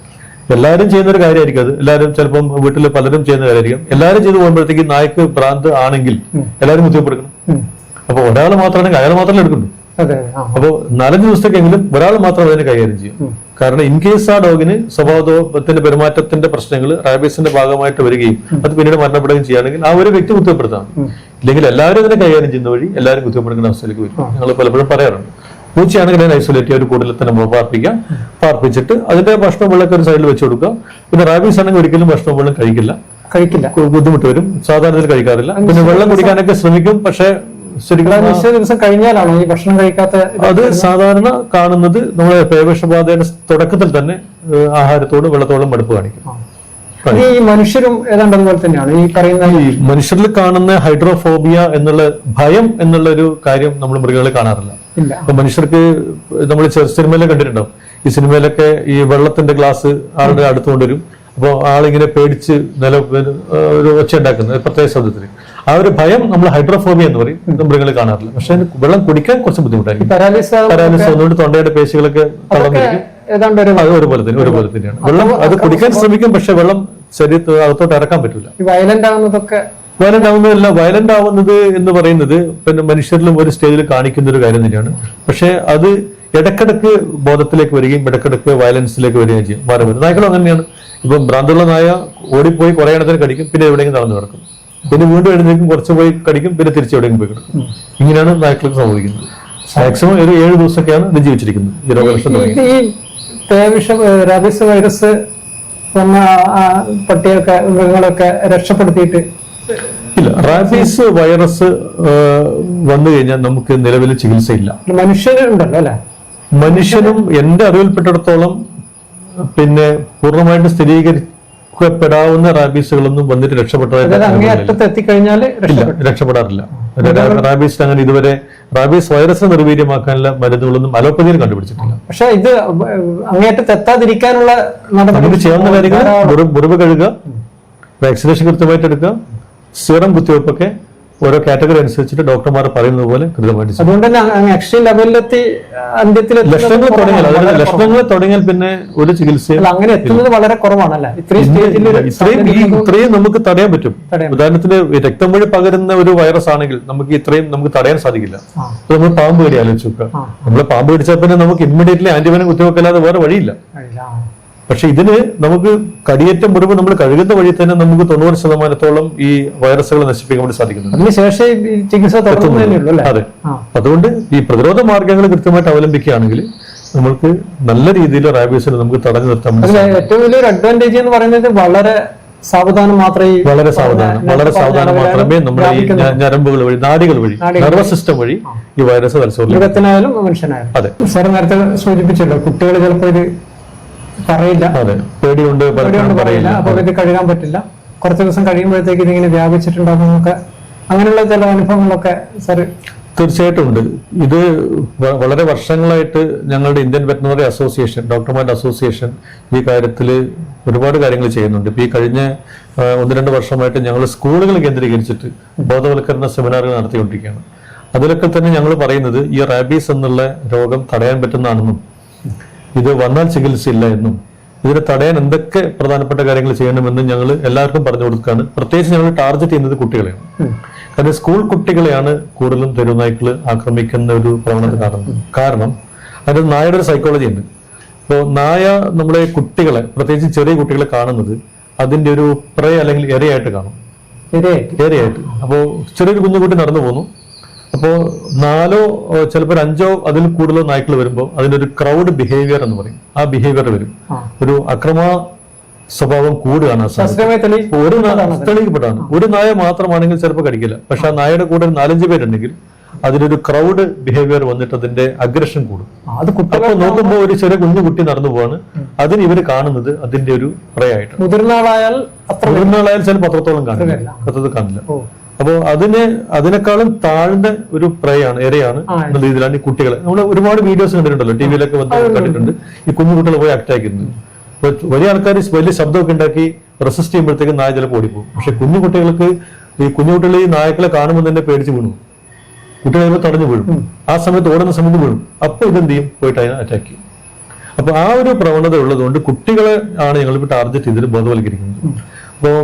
എല്ലാവരും ചെയ്യുന്ന ഒരു കാര്യമായിരിക്കും അത്. എല്ലാവരും ചിലപ്പം വീട്ടിൽ പലരും ചെയ്യുന്ന കാര്യമായിരിക്കും. എല്ലാവരും ചെയ്ത് പോകുമ്പോഴത്തേക്ക് നായ്ക്ക് ഭ്രാന്ത് ആണെങ്കിൽ എല്ലാവരും കുത്തിവെപ്പെടുക്കണം. അപ്പൊ ഒരാൾ മാത്രമാണെങ്കിൽ അയാൾ മാത്രമേ എടുക്കുള്ളൂ. അപ്പോ 4-5 ദിവസത്തേക്കെങ്കിലും ഒരാൾ മാത്രം അതിനെ കൈകാര്യം ചെയ്യും. കാരണം ഇൻ കേസ് ആ ഡോഗിന് സ്വഭാവത്തിന്റെ പെരുമാറ്റത്തിന്റെ പ്രശ്നങ്ങൾ റാബീസിന്റെ ഭാഗമായിട്ട് വരികയും അത് പിന്നീട് മരണപ്പെടുകയും ചെയ്യുകയാണെങ്കിൽ ആ ഒരു വ്യക്തി കുത്തിവെപ്പെടുത്താണ്. ഇല്ലെങ്കിൽ എല്ലാവരും അതിനെ കൈകാര്യം ചെയ്യുന്ന വഴി എല്ലാവരും കുത്തിവെപ്പെടുക്കുന്ന അവസ്ഥയിലേക്ക് വരും. ഞങ്ങൾ പലപ്പോഴും പറയാറുണ്ട്. പൂച്ചയാണെങ്കിൽ അതിനെ ഐസൊലേറ്റ് ഒരു കൂടുതൽ തന്നെ പാർപ്പിച്ചിട്ട് അതിന്റെ ഭക്ഷണം വെള്ളമൊക്കെ ഒരു സൈഡിൽ വെച്ച് കൊടുക്കുക. പിന്നെ റാബീസ് ആണെങ്കിൽ ഒരിക്കലും ഭക്ഷണം വെള്ളം കഴിക്കില്ല, ബുദ്ധിമുട്ട് വരും. സാധാരണ കഴിക്കാറില്ല. പിന്നെ വെള്ളം കുടിക്കാനൊക്കെ ശ്രമിക്കും. പക്ഷെ
ദിവസം കഴിഞ്ഞാലാണോ ഈ ഭക്ഷണം കഴിക്കാത്ത?
അത് സാധാരണ കാണുന്നത് നമ്മുടെ പേവിഷബാധയുടെ തുടക്കത്തിൽ തന്നെ ആഹാരത്തോടും വെള്ളത്തോടും മടുപ്പ് കാണിക്കും.
ഈ മനുഷ്യരും ഏതാണ്ട് അതുപോലെ തന്നെയാണ് ഈ പറയുന്ന
ഈ മനുഷ്യരിൽ കാണുന്ന ഹൈഡ്രോഫോബിയ എന്നുള്ള ഭയം എന്നുള്ള ഒരു കാര്യം നമ്മൾ മൃഗങ്ങളിൽ കാണാറില്ല.
ഇല്ല.
അപ്പൊ മനുഷ്യർക്ക് നമ്മൾ സിനിമയിലൊക്കെ കണ്ടിട്ടുണ്ടാവും. ഈ സിനിമയിലൊക്കെ ഈ വെള്ളത്തിന്റെ ഗ്ലാസ് ആളുടെ അടുത്ത് കൊണ്ടുവരും. അപ്പോൾ ആളിങ്ങനെ പേടിച്ച് ഒരു ഒച്ച ഉണ്ടാക്കുന്നത് പ്രത്യേക ശബ്ദത്തിൽ. ആ ഒരു ഭയം നമ്മൾ ഹൈഡ്രോഫോബിയ എന്ന് പറയും. മൃഗങ്ങളിൽ കാണാറില്ല. പക്ഷെ വെള്ളം കുടിക്കാൻ കുറച്ച് ബുദ്ധിമുട്ടായിരിക്കും. പാരാലിസിസ് ഒന്നുകൊണ്ട് തൊണ്ടയുടെ പേശികളൊക്കെ തളർന്നിരിക്കും. അത് ഒരുപോലെ തന്നെയാണ്. വെള്ളം അത് കുടിക്കാൻ ശ്രമിക്കും, പക്ഷെ വെള്ളം ശരീരത്തിൽ അകത്തോട്ട് ഇറക്കാൻ പറ്റില്ല.
വയലന്റ് ആവുന്നതൊക്കെ
വയലന്റ് ആവുന്നത് എന്ന് പറയുന്നത് പിന്നെ മനുഷ്യരിലും ഒരു സ്റ്റേജിൽ കാണിക്കുന്ന ഒരു കാര്യം തന്നെയാണ്. പക്ഷെ അത് ഇടക്കിടക്ക് ബോധത്തിലേക്ക് വരികയും ഇടക്കിടക്ക് വയലൻസിലേക്ക് വരികയും ചെയ്യും. മാറി വരും. നായ്ക്കളും അങ്ങനെയാണ്. ഇപ്പം ഭ്രാന്തുള്ള നായ ഓടിപ്പോയി കുറെ എണ്ണത്തിന് കടിക്കും, പിന്നെ എവിടെയെങ്കിലും നടന്നു കിടക്കും, പിന്നെ വീണ്ടും എഴുന്നേക്കും, കുറച്ച് പോയി കടിക്കും, പിന്നെ തിരിച്ച് എവിടെയെങ്കിലും പോയി കിടക്കും. ഇങ്ങനെയാണ് നായ്ക്കൾക്ക് സംഭവിക്കുന്നത്. മാക്സിമം ഒരു 7 ദിവസമൊക്കെയാണ് ഇത് ജീവിച്ചിരിക്കുന്നത്. ഈ രോഗലക്ഷണം തുടങ്ങി
റാബിസ് വൈറസ് വന്ന പട്ടിയൊക്കെ മൃഗങ്ങളൊക്കെ രക്ഷപ്പെടുത്തിയിട്ട്
ഇല്ല. റാബീസ് വൈറസ് വന്നു കഴിഞ്ഞാൽ നമുക്ക് നിലവിൽ ചികിത്സയില്ല.
മനുഷ്യരുണ്ടല്ലോ അല്ലെ?
മനുഷ്യനും എന്റെ അറിവിൽപ്പെട്ടിടത്തോളം പിന്നെ പൂർണ്ണമായിട്ട് സ്ഥിരീകരിക്കപ്പെടാവുന്ന റാബീസുകളൊന്നും വന്നിട്ട്
രക്ഷപ്പെട്ടതായിട്ട് എത്തിക്കഴിഞ്ഞാൽ
രക്ഷപ്പെടാറില്ല. റാബീസ് അങ്ങനെ ഇതുവരെ റാബീസ് വൈറസിനെ നിർവീര്യമാക്കാനുള്ള മരുന്നുകളൊന്നും അലോപ്പതിയിൽ കണ്ടുപിടിച്ചിട്ടില്ല.
പക്ഷെ ഇത് അങ്ങേയറ്റത്ത് എത്താതിരിക്കാനുള്ള
നമുക്ക് ചെയ്യാവുന്ന കാര്യങ്ങൾ മുറിവ് കഴുകുക, വാക്സിനേഷൻ കൃത്യമായിട്ട് എടുക്കുക, സീറം കുത്തിവയ്പ്പൊക്കെ ഓരോ കാറ്റഗറി അനുസരിച്ചിട്ട് ഡോക്ടർമാർ പറയുന്നത് പോലെ കൃത്യമായിട്ട്.
അതുകൊണ്ട് തന്നെ എക്സ്ട്രീം ലെവലിലെത്തി
ലക്ഷണങ്ങൾ തുടങ്ങിയാൽ, അതായത് ലക്ഷണങ്ങൾ തുടങ്ങിയാൽ പിന്നെ ഒരു ചികിത്സയും
അങ്ങനെ എത്തുന്നത് വളരെ കുറവാണല്ലേ?
ഇത്രയും നമുക്ക് തടയാൻ പറ്റും. ഉദാഹരണത്തിന് രക്തം വഴി പകരുന്ന ഒരു വൈറസ് ആണെങ്കിൽ നമുക്ക് തടയാൻ സാധിക്കില്ല. നമ്മൾ പാമ്പ് കടി ആലോചിച്ച് നോക്കുക. നമ്മൾ പാമ്പ് കടിച്ചാൽ പിന്നെ നമുക്ക് ഇമ്മീഡിയറ്റ്ലി ആന്റിബയോട്ടിക് കുത്തിവെക്കല്ലാതെ വേറെ വഴിയില്ല. പക്ഷെ ഇതിന് നമുക്ക് കടിയേറ്റ മുറിവ് നമ്മൾ കഴുകുന്ന വഴി തന്നെ നമുക്ക് 90% ഈ വൈറസുകൾ നശിപ്പിക്കാൻ വേണ്ടി സാധിക്കുന്നുണ്ട്. അതെ. അതുകൊണ്ട് ഈ പ്രതിരോധ മാർഗങ്ങൾ കൃത്യമായിട്ട് അവലംബിക്കുകയാണെങ്കിൽ നമുക്ക് നല്ല രീതിയിൽ റാബീസിനെ നമുക്ക് തടഞ്ഞു നിർത്താൻ പറ്റും.
ഏറ്റവും വലിയൊരു അഡ്വാൻറ്റേജ് എന്ന് പറയുന്നത് വളരെ സാവധാനം
മാത്രമേ നമ്മുടെ ഈ ഞരമ്പുകൾ വഴി, നാഡികൾ വഴി, നെർവസ് സിസ്റ്റം വഴി ഈ വൈറസ്
മൃഗത്തിനായാലും മനുഷ്യനായാലും.
അതെ.
സാർ നേരത്തെ സൂചിപ്പിച്ചല്ലോ, കുട്ടികൾ ചിലപ്പോൾ ഇത് പറയില്ല,
പേടിയുണ്ട്,
പറയില്ല, അപ്പൊ ഇത് കഴുകാൻ പറ്റില്ല, കുറച്ച് ദിവസം കഴിയുമ്പോഴത്തേക്ക് ഇതിങ്ങനെ വ്യാപിച്ചിട്ടുണ്ടാകുന്നൊക്കെ അങ്ങനെയുള്ള ചില അനുഭവങ്ങളൊക്കെ സാർ?
തീർച്ചയായിട്ടും ഉണ്ട്. ഇത് വളരെ വർഷങ്ങളായിട്ട് ഞങ്ങളുടെ ഇന്ത്യൻ വെറ്ററിനറി അസോസിയേഷൻ, ഡോക്ടർമാരുടെ അസോസിയേഷൻ ഈ കാര്യത്തിൽ ഒരുപാട് കാര്യങ്ങൾ ചെയ്യുന്നുണ്ട്. ഇപ്പൊ ഈ കഴിഞ്ഞ 1-2 വർഷമായിട്ട് ഞങ്ങൾ സ്കൂളുകൾ കേന്ദ്രീകരിച്ചിട്ട് ബോധവൽക്കരണ സെമിനാറുകൾ നടത്തിക്കൊണ്ടിരിക്കുകയാണ്. അതിലൊക്കെ തന്നെ ഞങ്ങൾ പറയുന്നത് ഈ റാബീസ് എന്നുള്ള രോഗം തടയാൻ പറ്റുന്നതാണെന്നും ഇത് വന്നാൽ ചികിത്സയില്ല എന്നും ഇതിനെ തടയാൻ എന്തൊക്കെ പ്രധാനപ്പെട്ട കാര്യങ്ങൾ ചെയ്യണമെന്നും ഞങ്ങൾ എല്ലാവർക്കും പറഞ്ഞു കൊടുക്കുകയാണ്. പ്രത്യേകിച്ച് ഞങ്ങൾ ടാർഗറ്റ് ചെയ്യുന്നത് കുട്ടികളെയാണ്. കാരണം സ്കൂൾ കുട്ടികളെയാണ് കൂടുതലും തെരുവുനായ്ക്കൾ ആക്രമിക്കുന്ന ഒരു പ്രവണത കാണുന്നത്. കാരണം അതിന് നായയുടെ ഒരു സൈക്കോളജി ഉണ്ട്. ഇപ്പോൾ നായ നമ്മളെ കുട്ടികളെ, പ്രത്യേകിച്ച് ചെറിയ കുട്ടികളെ കാണുന്നത് അതിന്റെ ഒരു പ്രേ അല്ലെങ്കിൽ ഇരയായിട്ട് കാണും. ഇരയായിട്ട്. അപ്പോൾ ചെറിയൊരു കുഞ്ഞുകുട്ടി നടന്നു പോകുന്നു. അപ്പോൾ 4 ചിലപ്പോൾ 5 അതിൽ കൂടുതലോ നായ്ക്കൾ വരുമ്പോൾ അതിന്റെ ഒരു ക്രൗഡ് ബിഹേവിയർ എന്ന് പറയും. ആ ബിഹേവിയർ വരും. ഒരു അക്രമ സ്വഭാവം കൂടുകയാണ്. തെളിയിക്കപ്പെട്ടാണ്. ഒരു നായ മാത്രമാണെങ്കിൽ ചിലപ്പോൾ കടിക്കില്ല. പക്ഷെ ആ നായയുടെ കൂടെ 4-5 പേരുണ്ടെങ്കിൽ അതിലൊരു ക്രൗഡ് ബിഹേവിയർ വന്നിട്ട് അതിന്റെ അഗ്രഷൻ കൂടും. അപ്പൊ നോക്കുമ്പോൾ ഒരു ചെറിയ കുഞ്ഞുകുട്ടി നടന്നു പോവാണ്. അതിന് ഇവര് കാണുന്നത് അതിന്റെ ഒരു പ്രയായിട്ട്.
മുതിർന്നാളായാൽ
ചിലപ്പോൾ പത്രത്തോളം കാണില്ല. അപ്പോൾ അതിനേക്കാളും താഴ്ന്ന ഒരു പ്രയാണ്, ഇരയാണ് എന്ന രീതിയിലാണ് ഈ കുട്ടികളെ. നമ്മൾ ഒരുപാട് വീഡിയോസ് കണ്ടിട്ടുണ്ടല്ലോ, ടിവിയിലൊക്കെ കണ്ടിട്ടുണ്ട്. ഈ കുഞ്ഞുകുട്ടികൾ പോയി അറ്റാക്ക് ചെയ്യുന്നത്. വലിയ ആൾക്കാർ വലിയ ശബ്ദമൊക്കെ ഉണ്ടാക്കി റെസിസ്റ്റ് ചെയ്യുമ്പോഴത്തേക്കും നായ ചിലപ്പോൾ ഓടിപ്പോകും. പക്ഷെ കുഞ്ഞുകുട്ടികൾ ഈ നായക്കളെ കാണുമ്പോൾ തന്നെ പേടിച്ച് വീണു. കുട്ടികൾ തടഞ്ഞു വീഴും. ആ സമയത്ത് ഓടുന്ന സമയത്ത് വീഴും. അപ്പൊ ഇതെന്ത് ചെയ്യും? പോയിട്ട് അതിനെ അറ്റാക്ക് ചെയ്യും. അപ്പൊ ആ ഒരു പ്രവണത ഉള്ളതുകൊണ്ട് കുട്ടികളെ ആണ് ഞങ്ങളിപ്പോൾ ടാർഗറ്റ് ചെയ്തിട്ട് ബോധവൽക്കരിക്കുന്നത്. അപ്പോൾ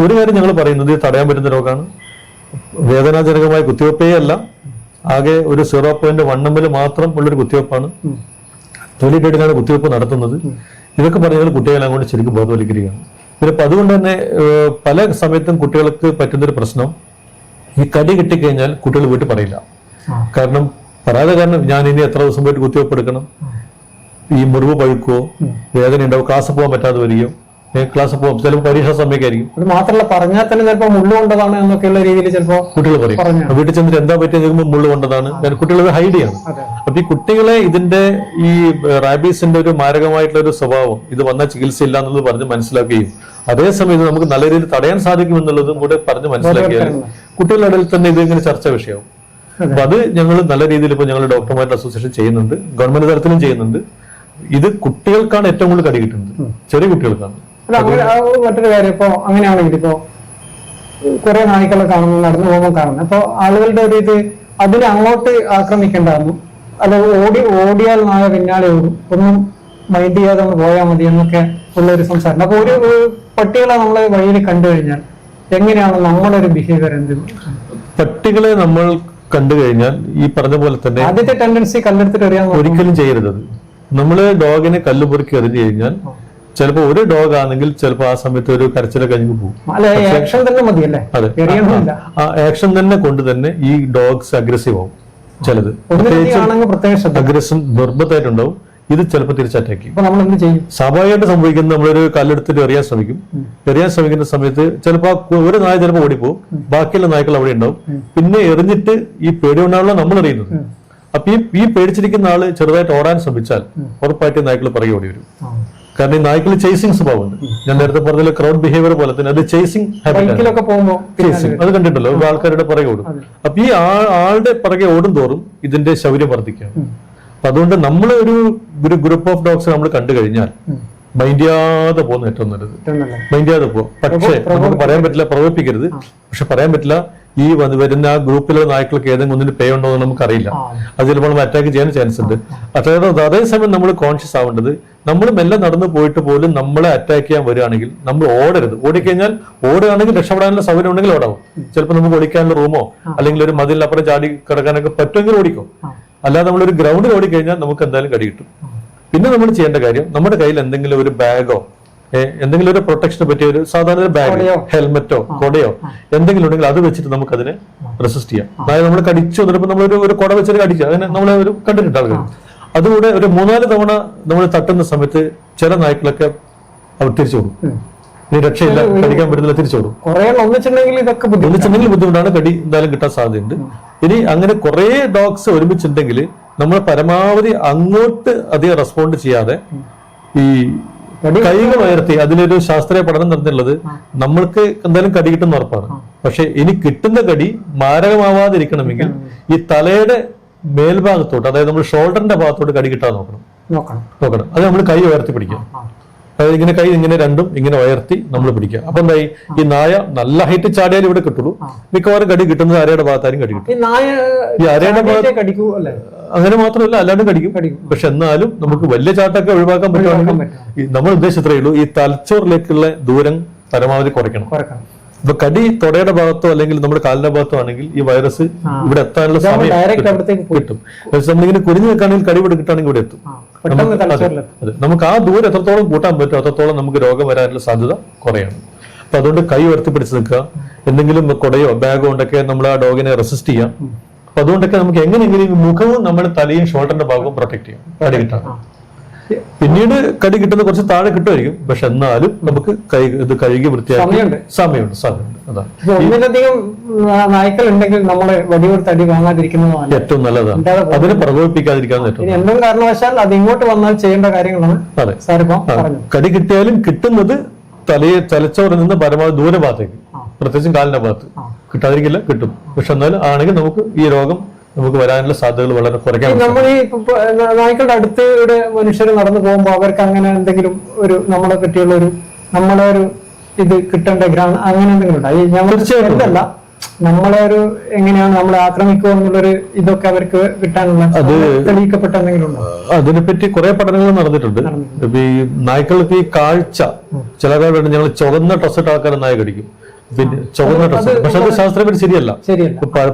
ഒരു കാര്യം ഞങ്ങൾ പറയുന്നത് തടയാൻ പറ്റുന്ന രോഗമാണ്. വേദനാജനകമായ കുത്തിവെപ്പേ അല്ല, ആകെ ഒരു 0.1 ml മാത്രം ഉള്ളൊരു കുത്തിവെപ്പാണ്. തൊലിക്കേടിലാണ് കുത്തിവെപ്പ് നടത്തുന്നത്. ഇതൊക്കെ പറഞ്ഞാൽ കുട്ടികളെ അങ്ങോട്ട് ശരിക്കും ബോധവൽക്കരിക്കുകയാണ്. പിന്നെ അതുകൊണ്ട് തന്നെ പല സമയത്തും കുട്ടികൾക്ക് പറ്റുന്നൊരു പ്രശ്നം, ഈ കടി കിട്ടിക്കഴിഞ്ഞാൽ കുട്ടികൾ വീട്ടിൽ പറയില്ല. കാരണം പറയാതെ കാരണം ഞാൻ ഇനി എത്ര ദിവസം പോയിട്ട് കുത്തിവെപ്പ് എടുക്കണം, ഈ മുറിവ് പഴുക്കോ, വേദന ഉണ്ടാവും, ക്ലാസ് പോകാൻ പറ്റാതെ വരികയോ, ക്ലാസ് പോകും, ചിലപ്പോൾ പരീക്ഷാ സമയമൊക്കെ ആയിരിക്കും.
അത് മാത്രമല്ല പറഞ്ഞാൽ തന്നെ ചിലപ്പോൾ മുള്ളു കൊണ്ടതാണ് എന്നൊക്കെയുള്ള രീതിയിൽ ചിലപ്പോൾ
കുട്ടികൾ പറയും. വീട്ടിൽ ചെന്നിട്ട് എന്താ പറ്റിയ മുള്ളു കൊണ്ടതാണ്, കുട്ടികൾ ഹൈഡ് ചെയ്യണം. അപ്പൊ ഈ കുട്ടികളെ ഇതിന്റെ ഈ റാബീസിന്റെ ഒരു മാരകമായിട്ടുള്ള ഒരു സ്വഭാവം, ഇത് വന്ന ചികിത്സയില്ല എന്നുള്ളത് പറഞ്ഞ് മനസ്സിലാക്കുകയും അതേസമയം ഇത് നമുക്ക് നല്ല രീതിയിൽ തടയാൻ സാധിക്കുമെന്നുള്ളതും കൂടെ പറഞ്ഞ് മനസ്സിലാക്കിയാൽ കുട്ടികളുടെ ഇടയിൽ തന്നെ ഇത് ഇങ്ങനെ ചർച്ച വിഷയമാവും. അപ്പൊ അത് ഞങ്ങൾ നല്ല രീതിയിൽ ഇപ്പൊ ഞങ്ങൾ ഡോക്ടർമാരുടെ അസോസിയേഷൻ ചെയ്യുന്നുണ്ട്, ഗവൺമെന്റ് തലത്തിലും ചെയ്യുന്നുണ്ട്. ഇത് കുട്ടികൾക്കാണ് ഏറ്റവും കൂടുതൽ കടി കിട്ടുന്നത്, ചെറിയ കുട്ടികൾക്കാണ്.
മറ്റൊരു കാര്യം, ഇപ്പൊ അങ്ങനെയാണെങ്കിൽ ഇപ്പോ കുറെ നായ്ക്കളെ കാണുന്നു, നടന്നു പോകുമ്പോൾ കാണുന്നു. അപ്പൊ ആളുകളുടെ ഒരു ഇത് അതിനെ അങ്ങോട്ട് ആക്രമിക്കേണ്ടായിരുന്നു, അല്ല ഓടിയാൽ നായ പിന്നാലെ ഓടും, ഒന്നും മൈൻഡ് ചെയ്യാതെ ഒന്ന് പോയാൽ മതി എന്നൊക്കെ ഉള്ള ഒരു സംസാരം. അപ്പൊ ഒരു പട്ടികളെ നമ്മളെ വഴിയിൽ കണ്ടു കഴിഞ്ഞാൽ എങ്ങനെയാണ് നമ്മുടെ ഒരു ബിഹേവിയർ? എന്ത്
പട്ടികളെ നമ്മൾ കണ്ടു കഴിഞ്ഞാൽ ഈ പറഞ്ഞ പോലെ തന്നെ
ആദ്യത്തെ ടെൻഡൻസി കല്ലെടുത്തിട്ട് എറിയാൻ
ഒരിക്കലും ചെയ്യരുത്. നമ്മള് ഡോഗിനെ കല്ല് പൊറുക്കി എറിഞ്ഞു കഴിഞ്ഞാൽ ചിലപ്പോ ഒരു ഡോഗ് ആണെങ്കിൽ ചിലപ്പോ ആ സമയത്ത് ഒരു കരച്ചില കഴിഞ്ഞു പോകും.
ആക്ഷൻ തന്നെ മതിയല്ലേ?
അതെ, ആ ആക്ഷൻ തന്നെ കൊണ്ട് തന്നെ ഈ ഡോഗ്സ് അഗ്രസീവ് ആവും. ചിലത് അഗ്രഷൻ നിർബന്ധമായിട്ടുണ്ടാവും. ഇത് ചിലപ്പോൾ തിരിച്ചറ്റാക്കി.
നമ്മൾ എന്ത് ചെയ്യും?
സ്വാഭാവികമായിട്ട് സംഭവിക്കുന്നത്, നമ്മളൊരു കല്ലെടുത്തിട്ട് എറിയാൻ ശ്രമിക്കും. എറിയാൻ ശ്രമിക്കുന്ന സമയത്ത് ചിലപ്പോൾ ഒരു നായ ചിലപ്പോൾ ഓടിപ്പോവും, ബാക്കിയുള്ള നായ്ക്കൾ അവിടെ ഉണ്ടാവും. പിന്നെ എറിഞ്ഞിട്ട് ഈ പേടി കൊണ്ടാണല്ലോ നമ്മൾ എറിയുന്നത്. അപ്പൊ ഈ പേടിച്ചിരിക്കുന്ന ആള് ചെറുതായിട്ട് ഓടാൻ ശ്രമിച്ചാൽ ഉറപ്പായിട്ട് നായ്ക്കൾ പുറകെ ഓടി വരും. കാരണം ഈ നായ്ക്കൾ ചേസിങ് സ്വഭാവമുണ്ട്. ഞാൻ നേരത്തെ പറഞ്ഞ ക്രൗഡ് ബിഹേവിയർ പോലെ തന്നെ അത് ചേസിങ് ചേസിങ് അത് കണ്ടിട്ടല്ലോ, ആൾക്കാരുടെ പുറകെ ഓടും. അപ്പൊ ഈ ആളുടെ പുറകെ ഓടും തോറും ഇതിന്റെ ശൗര്യം വർദ്ധിക്കുകയാണ്. അപ്പൊ അതുകൊണ്ട് നമ്മൾ ഒരു ഗ്രൂപ്പ് ഓഫ് ഡോഗ്സ് നമ്മൾ കണ്ടു കഴിഞ്ഞാൽ മൈൻഡ് ചെയ്യാതെ പോകുന്ന ഏറ്റവും നല്ലത്. മൈൻഡ് ചെയ്യാതെ പോകും. പക്ഷേ നമുക്ക് പറയാൻ പറ്റില്ല, പ്രകോപിപ്പിക്കരുത്. പക്ഷെ പറയാൻ പറ്റില്ല ഈ വരുന്ന ആ ഗ്രൂപ്പിലെ നായ്ക്കൾക്ക് ഏതെങ്കിലും ഒന്നിന് പേ ഉണ്ടോ എന്ന് നമുക്കറിയില്ല. അത് ചിലപ്പോൾ നമ്മൾ അറ്റാക്ക് ചെയ്യാൻ ചാൻസ് ഉണ്ട്. അതേസമയം നമ്മൾ കോൺഷ്യസ് ആവേണ്ടത്, നമ്മൾ മെല്ലെ നടന്നു പോയിട്ട് പോലും നമ്മളെ അറ്റാക്ക് ചെയ്യാൻ വരികയാണെങ്കിൽ നമ്മൾ ഓടരുത്. ഓടിക്കഴിഞ്ഞാൽ ഓടുകയാണെങ്കിൽ രക്ഷപ്പെടാനുള്ള സൗകര്യം ഉണ്ടെങ്കിൽ ഓടാവും. ചിലപ്പോൾ നമുക്ക് ഓടിക്കാനുള്ള റൂമോ അല്ലെങ്കിൽ ഒരു മതിലിനപ്പുറം ചാടി കിടക്കാനൊക്കെ പറ്റുമെങ്കിൽ ഓടിക്കും. അല്ലാതെ നമ്മളൊരു ഗ്രൗണ്ടിൽ ഓടിക്കഴിഞ്ഞാൽ നമുക്ക് എന്തായാലും കടി കിട്ടും. പിന്നെ നമ്മൾ ചെയ്യേണ്ട കാര്യം, നമ്മുടെ കയ്യിൽ എന്തെങ്കിലും ഒരു ബാഗോ എന്തെങ്കിലും ഒരു പ്രൊട്ടക്ഷന് പറ്റിയ ഒരു സാധാരണ ഒരു ബാഗോ ഹെൽമെറ്റോ കൊടയോ എന്തെങ്കിലും ഉണ്ടെങ്കിൽ അത് വെച്ചിട്ട് നമുക്ക് അതിനെ റെസിസ്റ്റ് ചെയ്യാം. അതായത് നമ്മൾ കടിച്ചു വന്നിട്ട് നമ്മളൊരു കൊട വെച്ചിട്ട് കടിച്ചു, അങ്ങനെ നമ്മളെ ഒരു കണ്ടിട്ടുണ്ട് ആളുകൾ. അതുകൂടെ ഒരു 3-4 തവണ നമ്മൾ തട്ടുന്ന സമയത്ത് ചില നായ്ക്കളൊക്കെ അവർ തിരിച്ചു കൊടുക്കും. ഇനി രക്ഷയില്ല, കടിക്കാൻ പറ്റുന്നില്ല, തിരിച്ചോടും. ഒന്നിച്ചുണ്ടെങ്കിൽ ബുദ്ധിമുട്ടാണ്, കടി എന്തായാലും കിട്ടാൻ സാധ്യതയുണ്ട്. ഇനി അങ്ങനെ കുറെ ഡോഗ്സ് ഒരുമിച്ചുണ്ടെങ്കിൽ നമ്മൾ പരമാവധി അങ്ങോട്ട് അധികം റെസ്പോണ്ട് ചെയ്യാതെ ഈ കൈകൾ ഉയർത്തി, അതിലൊരു ശാസ്ത്രീയ പഠനം നടന്നിട്ടുള്ളത് നമ്മൾക്ക് എന്തായാലും കടി കിട്ടുന്ന ഉറപ്പാണ്. പക്ഷെ ഇനി കിട്ടുന്ന കടി മാരകമാവാതിരിക്കണമെങ്കിൽ ഈ തലയുടെ മേൽഭാഗത്തോട്ട്, അതായത് നമ്മൾ ഷോൾഡറിന്റെ ഭാഗത്തോട്ട് കടി കിട്ടാതെ നോക്കണം. അത് നമ്മൾ കൈ ഉയർത്തി പിടിക്കാം. അതായത് ഇങ്ങനെ കൈ ഇങ്ങനെ രണ്ടും ഇങ്ങനെ ഉയർത്തി നമ്മൾ പിടിക്കുക. അപ്പൊ എന്തായി, ഈ നായ നല്ല ഹൈറ്റ് ചാടിയാലും ഇവിടെ കിട്ടുള്ളൂ. മിക്കവാറും കടി കിട്ടുന്നത് അരയുടെ ഭാഗത്താരും കടി കിട്ടും. ഈ അരയുടെ ഭാഗത്ത് അങ്ങനെ മാത്രമല്ല, അല്ലാണ്ടും കടിക്കും. പക്ഷെ എന്നാലും നമുക്ക് വലിയ ചാട്ടൊക്കെ ഒഴിവാക്കാൻ പറ്റുവാണെങ്കിൽ നമ്മൾ ഉദ്ദേശിച്ചത്രേ ഉള്ളൂ, ഈ തലച്ചോറിലേക്കുള്ള ദൂരം പരമാവധി കുറയ്ക്കണം. ഇപ്പൊ കടി തൊടയുടെ ഭാഗത്തോ അല്ലെങ്കിൽ നമ്മുടെ കാലിന്റെ ഭാഗത്തോ ആണെങ്കിൽ ഈ വൈറസ് ഇവിടെ എത്താനുള്ള സമയം കിട്ടും. നമ്മളിങ്ങനെ കുരിഞ്ഞു നിൽക്കുകയാണെങ്കിൽ കടി ഇവിടെ കിട്ടുകയാണെങ്കിൽ ഇവിടെ എത്തും. നമുക്ക് ആ ദൂരം എത്രത്തോളം കൂട്ടാൻ പറ്റും അത്രത്തോളം നമുക്ക് രോഗം വരാനുള്ള സാധ്യത കുറയാണ്. അപ്പൊ അതുകൊണ്ട് കൈ ഉയർത്തി പിടിച്ച് നിൽക്കുക. എന്തെങ്കിലും കൊടയോ ബാഗോ കൊണ്ടൊക്കെ നമ്മൾ ആ ഡോഗിനെ റെസിസ്റ്റ് ചെയ്യാം. അപ്പൊ അതുകൊണ്ടൊക്കെ നമുക്ക് എങ്ങനെയെങ്കിലും മുഖവും നമ്മുടെ തലയും ഷോൾഡറിന്റെ ഭാഗവും പ്രൊട്ടക്ട് ചെയ്യാം കടി കിട്ടാൻ. പിന്നീട് കടി കിട്ടുന്ന കുറച്ച് താഴെ കിട്ടുമായിരിക്കും, പക്ഷെ എന്നാലും നമുക്ക് ഇത് കഴുകി വൃത്തിയാക്കി സമയമുണ്ട്. അതാണ്
ഒന്നിലധികം നായ്ക്കൾ ഉണ്ടെങ്കിൽ നമ്മള് വലിയൊരു തടി വാങ്ങാതിരിക്കുന്നതാണ് ഏറ്റവും
നല്ലതാണ്. അതിനെ പ്രകോപിപ്പിക്കാതിരിക്കാൻ
എന്തും കാരണവശാൽ അത് ഇങ്ങോട്ട് വന്നാൽ ചെയ്യേണ്ട കാര്യങ്ങളാണ്.
അതെ, കടി കിട്ടിയാലും കിട്ടുന്നത് തലച്ചോറിൽ നിന്ന് പരമാവധി ദൂരഭാഗത്തേക്ക്, പ്രത്യേകിച്ചും കാലിന്റെ ഭാഗത്ത് കിട്ടാതിരിക്കില്ല, കിട്ടും. പക്ഷെ എന്നാലും ആണെങ്കിൽ നമുക്ക് ഈ രോഗം നമുക്ക് വരാനുള്ള സാധ്യതകൾ വളരെ കുറയ്ക്കാൻ.
നമ്മൾ ഈ നായ്ക്കളുടെ അടുത്ത് ഇവിടെ മനുഷ്യർ നടന്നു പോകുമ്പോൾ അവർക്ക് അങ്ങനെ എന്തെങ്കിലും ഒരു നമ്മളെ പറ്റിയുള്ള ഒരു നമ്മളെ ഒരു ഇത് കിട്ടേണ്ട അങ്ങനെ എന്തെങ്കിലും ഉണ്ടല്ല, നമ്മളെ ഒരു എങ്ങനെയാണ് നമ്മളെ ആക്രമിക്കുക എന്നുള്ളൊരു ഇതൊക്കെ അവർക്ക് കിട്ടാനുള്ള തെളിയിക്കപ്പെട്ട എന്തെങ്കിലും ഉണ്ടോ?
അതിനെപ്പറ്റി കുറെ പഠനങ്ങൾ നടന്നിട്ടുണ്ട്. ഈ നായ്ക്കൾക്ക് ഈ കാഴ്ച ചില ഞങ്ങൾ ചുവന്ന ഡ്രസ് ഇട്ട ആൾക്കാരെ നായ കടിക്കും, പിന്നെ ചുവന്ന ഡ്രസ്. പക്ഷെ അത് ശാസ്ത്രപരമായി ശരിയല്ല.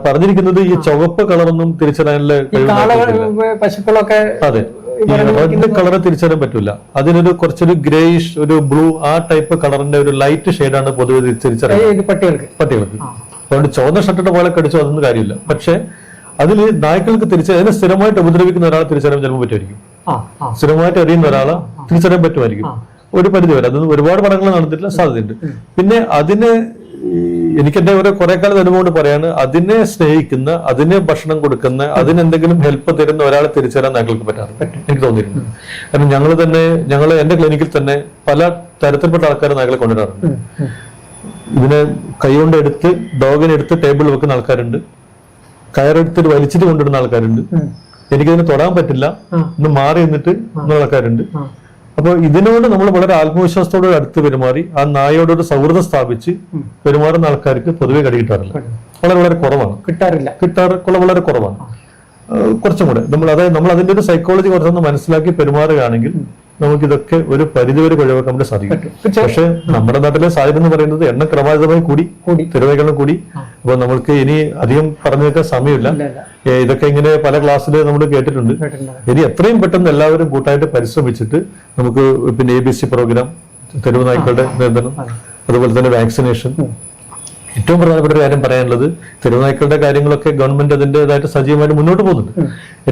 പറഞ്ഞിരിക്കുന്നത് ഈ ചുവപ്പ് കളറൊന്നും തിരിച്ചറിയാനുള്ള
പശുക്കളൊക്കെ,
അതെ, ഈ റെഡ് കളർ തിരിച്ചറിയാൻ പറ്റൂല. അതിനൊരു കുറച്ചൊരു ഗ്രേയിഷ്, ഒരു ബ്ലൂ, ആ ടൈപ്പ് കളറിന്റെ ഒരു ലൈറ്റ് ഷെയ്ഡാണ് പൊതുവെ തിരിച്ചറിയാൻ പട്ടികൾക്ക്. അതുകൊണ്ട് ചുവന്ന ഷർട്ടിന്റെ പോലെ കടിച്ചോ അതൊന്നും കാര്യമില്ല. പക്ഷെ അതിൽ നായ്ക്കൾക്ക് അതിനെ സ്ഥിരമായിട്ട് ഉപദ്രവിക്കുന്ന ഒരാളെ തിരിച്ചറിയാൻ ചിലപ്പോൾ പറ്റുമായിരിക്കും. സ്ഥിരമായിട്ട് എറിയുന്ന ഒരാളെ തിരിച്ചറിയാൻ പറ്റുമായിരിക്കും. ഒരു പരിധി വരെ. അത് ഒരുപാട് പടങ്ങൾ നടന്നിട്ടില്ല, സാധ്യതയുണ്ട്. പിന്നെ അതിന് എനിക്ക് എന്റെ കുറെ കാലം അനുഭവം കൊണ്ട് പറയാണ്, അതിനെ സ്നേഹിക്കുന്ന, അതിന് ഭക്ഷണം കൊടുക്കുന്ന, അതിനെന്തെങ്കിലും ഹെൽപ്പ് തരുന്ന ഒരാളെ തിരിച്ചറിയാൻ നായ്ക്കൾക്ക് പറ്റാറില്ല, എനിക്ക് തോന്നിയിരുന്നു. കാരണം ഞങ്ങൾ എന്റെ ക്ലിനിക്കിൽ തന്നെ പല തരത്തിൽപ്പെട്ട ആൾക്കാരെ നായ്ക്കളെ കൊണ്ടുവരാറുണ്ട്. ഇതിനെ കൈകൊണ്ട് എടുത്ത് ഡോഗിനെ എടുത്ത് ടേബിളിൽ വെക്കുന്ന ആൾക്കാരുണ്ട്, കയറെടുത്തിട്ട് വലിച്ചിട്ട് കൊണ്ടിടുന്ന ആൾക്കാരുണ്ട്, എനിക്കതിനെ തൊടാൻ പറ്റില്ല എന്ന് മാറി നിന്നിട്ട് എന്നുള്ള ആൾക്കാരുണ്ട്. അപ്പോൾ ഇതിനോട് നമ്മൾ വളരെ ആത്മവിശ്വാസത്തോടെ അടുത്ത് പെരുമാറി ആ നായയോടൊരു സൗഹൃദം സ്ഥാപിച്ച് പെരുമാറുന്ന ആൾക്കാർക്ക് പൊതുവെ കടി കിട്ടാറില്ല, വളരെ വളരെ കുറവാണ്. കിട്ടാറുള്ള വളരെ കുറവാണ്. കുറച്ചും കൂടെ നമ്മൾ അതിന്റെ ഒരു സൈക്കോളജി കുറച്ചൊന്ന് മനസ്സിലാക്കി പെരുമാറുകയാണെങ്കിൽ നമുക്കിതൊക്കെ ഒരു പരിധിവരെ ഒഴിവാക്കാൻ വേണ്ടി സാധിക്കും. പക്ഷെ നമ്മുടെ നാട്ടിലെ സാഹചര്യം എന്ന് പറയുന്നത് എണ്ണം ക്രമാതീതമായി കൂടി, തെരുവുകളും കൂടി. അപ്പൊ നമ്മൾക്ക് ഇനി അധികം പറഞ്ഞു വെക്കാൻ സമയമില്ല. ഇതൊക്കെ ഇങ്ങനെ പല ക്ലാസ്സിൽ നമ്മൾ കേട്ടിട്ടുണ്ട്. ഇനി എത്രയും പെട്ടെന്ന് എല്ലാവരും കൂട്ടായിട്ട് പരിശ്രമിച്ചിട്ട് നമുക്ക് പിന്നെ ABC പ്രോഗ്രാം, തെരുവ് നായ്ക്കളുടെ നിയന്ത്രണം, അതുപോലെ തന്നെ വാക്സിനേഷൻ. ഏറ്റവും പ്രധാനപ്പെട്ട ഒരു കാര്യം പറയാനുള്ളത്, തെരുവ് നായ്ക്കളുടെ കാര്യങ്ങളൊക്കെ ഗവൺമെന്റ് അതിൻ്റെതായിട്ട് സജീവമായിട്ട് മുന്നോട്ട് പോകുന്നുണ്ട്.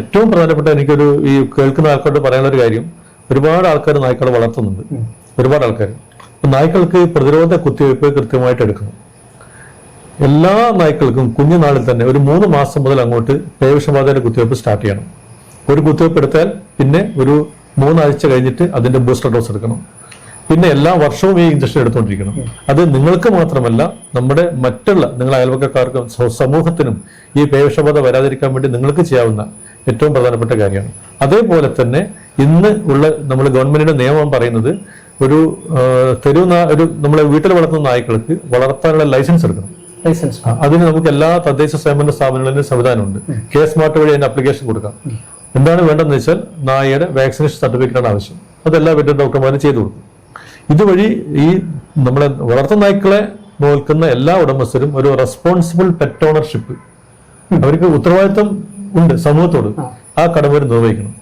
ഏറ്റവും പ്രധാനപ്പെട്ട എനിക്കൊരു ഈ കേൾക്കുന്ന ആൾക്കാരോട് പറയാനുള്ള ഒരു കാര്യം, ഒരുപാട് ആൾക്കാർ നായ്ക്കളെ വളർത്തുന്നുണ്ട്, ഒരുപാട് ആൾക്കാർ. നായ്ക്കൾക്ക് പ്രതിരോധ കുത്തിവയ്പ് കൃത്യമായിട്ട് എടുക്കണം. എല്ലാ നായ്ക്കൾക്കും കുഞ്ഞുനാളിൽ തന്നെ ഒരു 3 മാസം മുതൽ അങ്ങോട്ട് പേവിഷബാധയുടെ കുത്തിവയ്പ് സ്റ്റാർട്ട് ചെയ്യണം. ഒരു കുത്തിവയ്പ് എടുത്താൽ പിന്നെ ഒരു 3 ആഴ്ച കഴിഞ്ഞിട്ട് അതിന്റെ ബൂസ്റ്റർ ഡോസ് എടുക്കണം. പിന്നെ എല്ലാ വർഷവും ഈ ഇഞ്ചക്ഷൻ എടുത്തുകൊണ്ടിരിക്കണം. അത് നിങ്ങൾക്ക് മാത്രമല്ല, നമ്മുടെ മറ്റുള്ള നിങ്ങളുടെ അയൽവക്കക്കാർക്കും സമൂഹത്തിനും ഈ പേവിഷബാധ വരാതിരിക്കാൻ വേണ്ടി നിങ്ങൾക്ക് ചെയ്യാവുന്ന ഏറ്റവും പ്രധാനപ്പെട്ട കാര്യമാണ്. അതേപോലെ തന്നെ ഇന്ന് ഉള്ള നമ്മുടെ ഗവൺമെന്റിന്റെ നിയമം പറയുന്നത്, ഒരു നമ്മളെ വീട്ടിൽ വളർത്തുന്ന നായ്ക്കൾക്ക് വളർത്താനുള്ള ലൈസൻസ് എടുക്കണം. അതിന് നമുക്ക് എല്ലാ തദ്ദേശ സ്വയംഭരണ സ്ഥാപനങ്ങളിലും സംവിധാനമുണ്ട്. K-Smart വഴി അതിന്റെ ആപ്ലിക്കേഷൻ കൊടുക്കാം. എന്താണ് വേണ്ടതെന്ന് വെച്ചാൽ നായയുടെ വാക്സിനേഷൻ സർട്ടിഫിക്കറ്റാണ് ആവശ്യം. അതെല്ലാ വെറ്ററിനറി ഡോക്ടർമാരും ചെയ്തു കൊടുക്കും. ഇതുവഴി ഈ നമ്മളെ വളർത്തുന്ന നായ്ക്കളെ നോക്കുന്ന എല്ലാ ഉടമസ്ഥരും ഒരു റെസ്പോൺസിബിൾ പെറ്റ് ഓണർഷിപ്പ്, അവർക്ക് ഉത്തരവാദിത്വം ഉണ്ട് സമൂഹത്തോട്, ആ കടമ നിർവഹിക്കണം.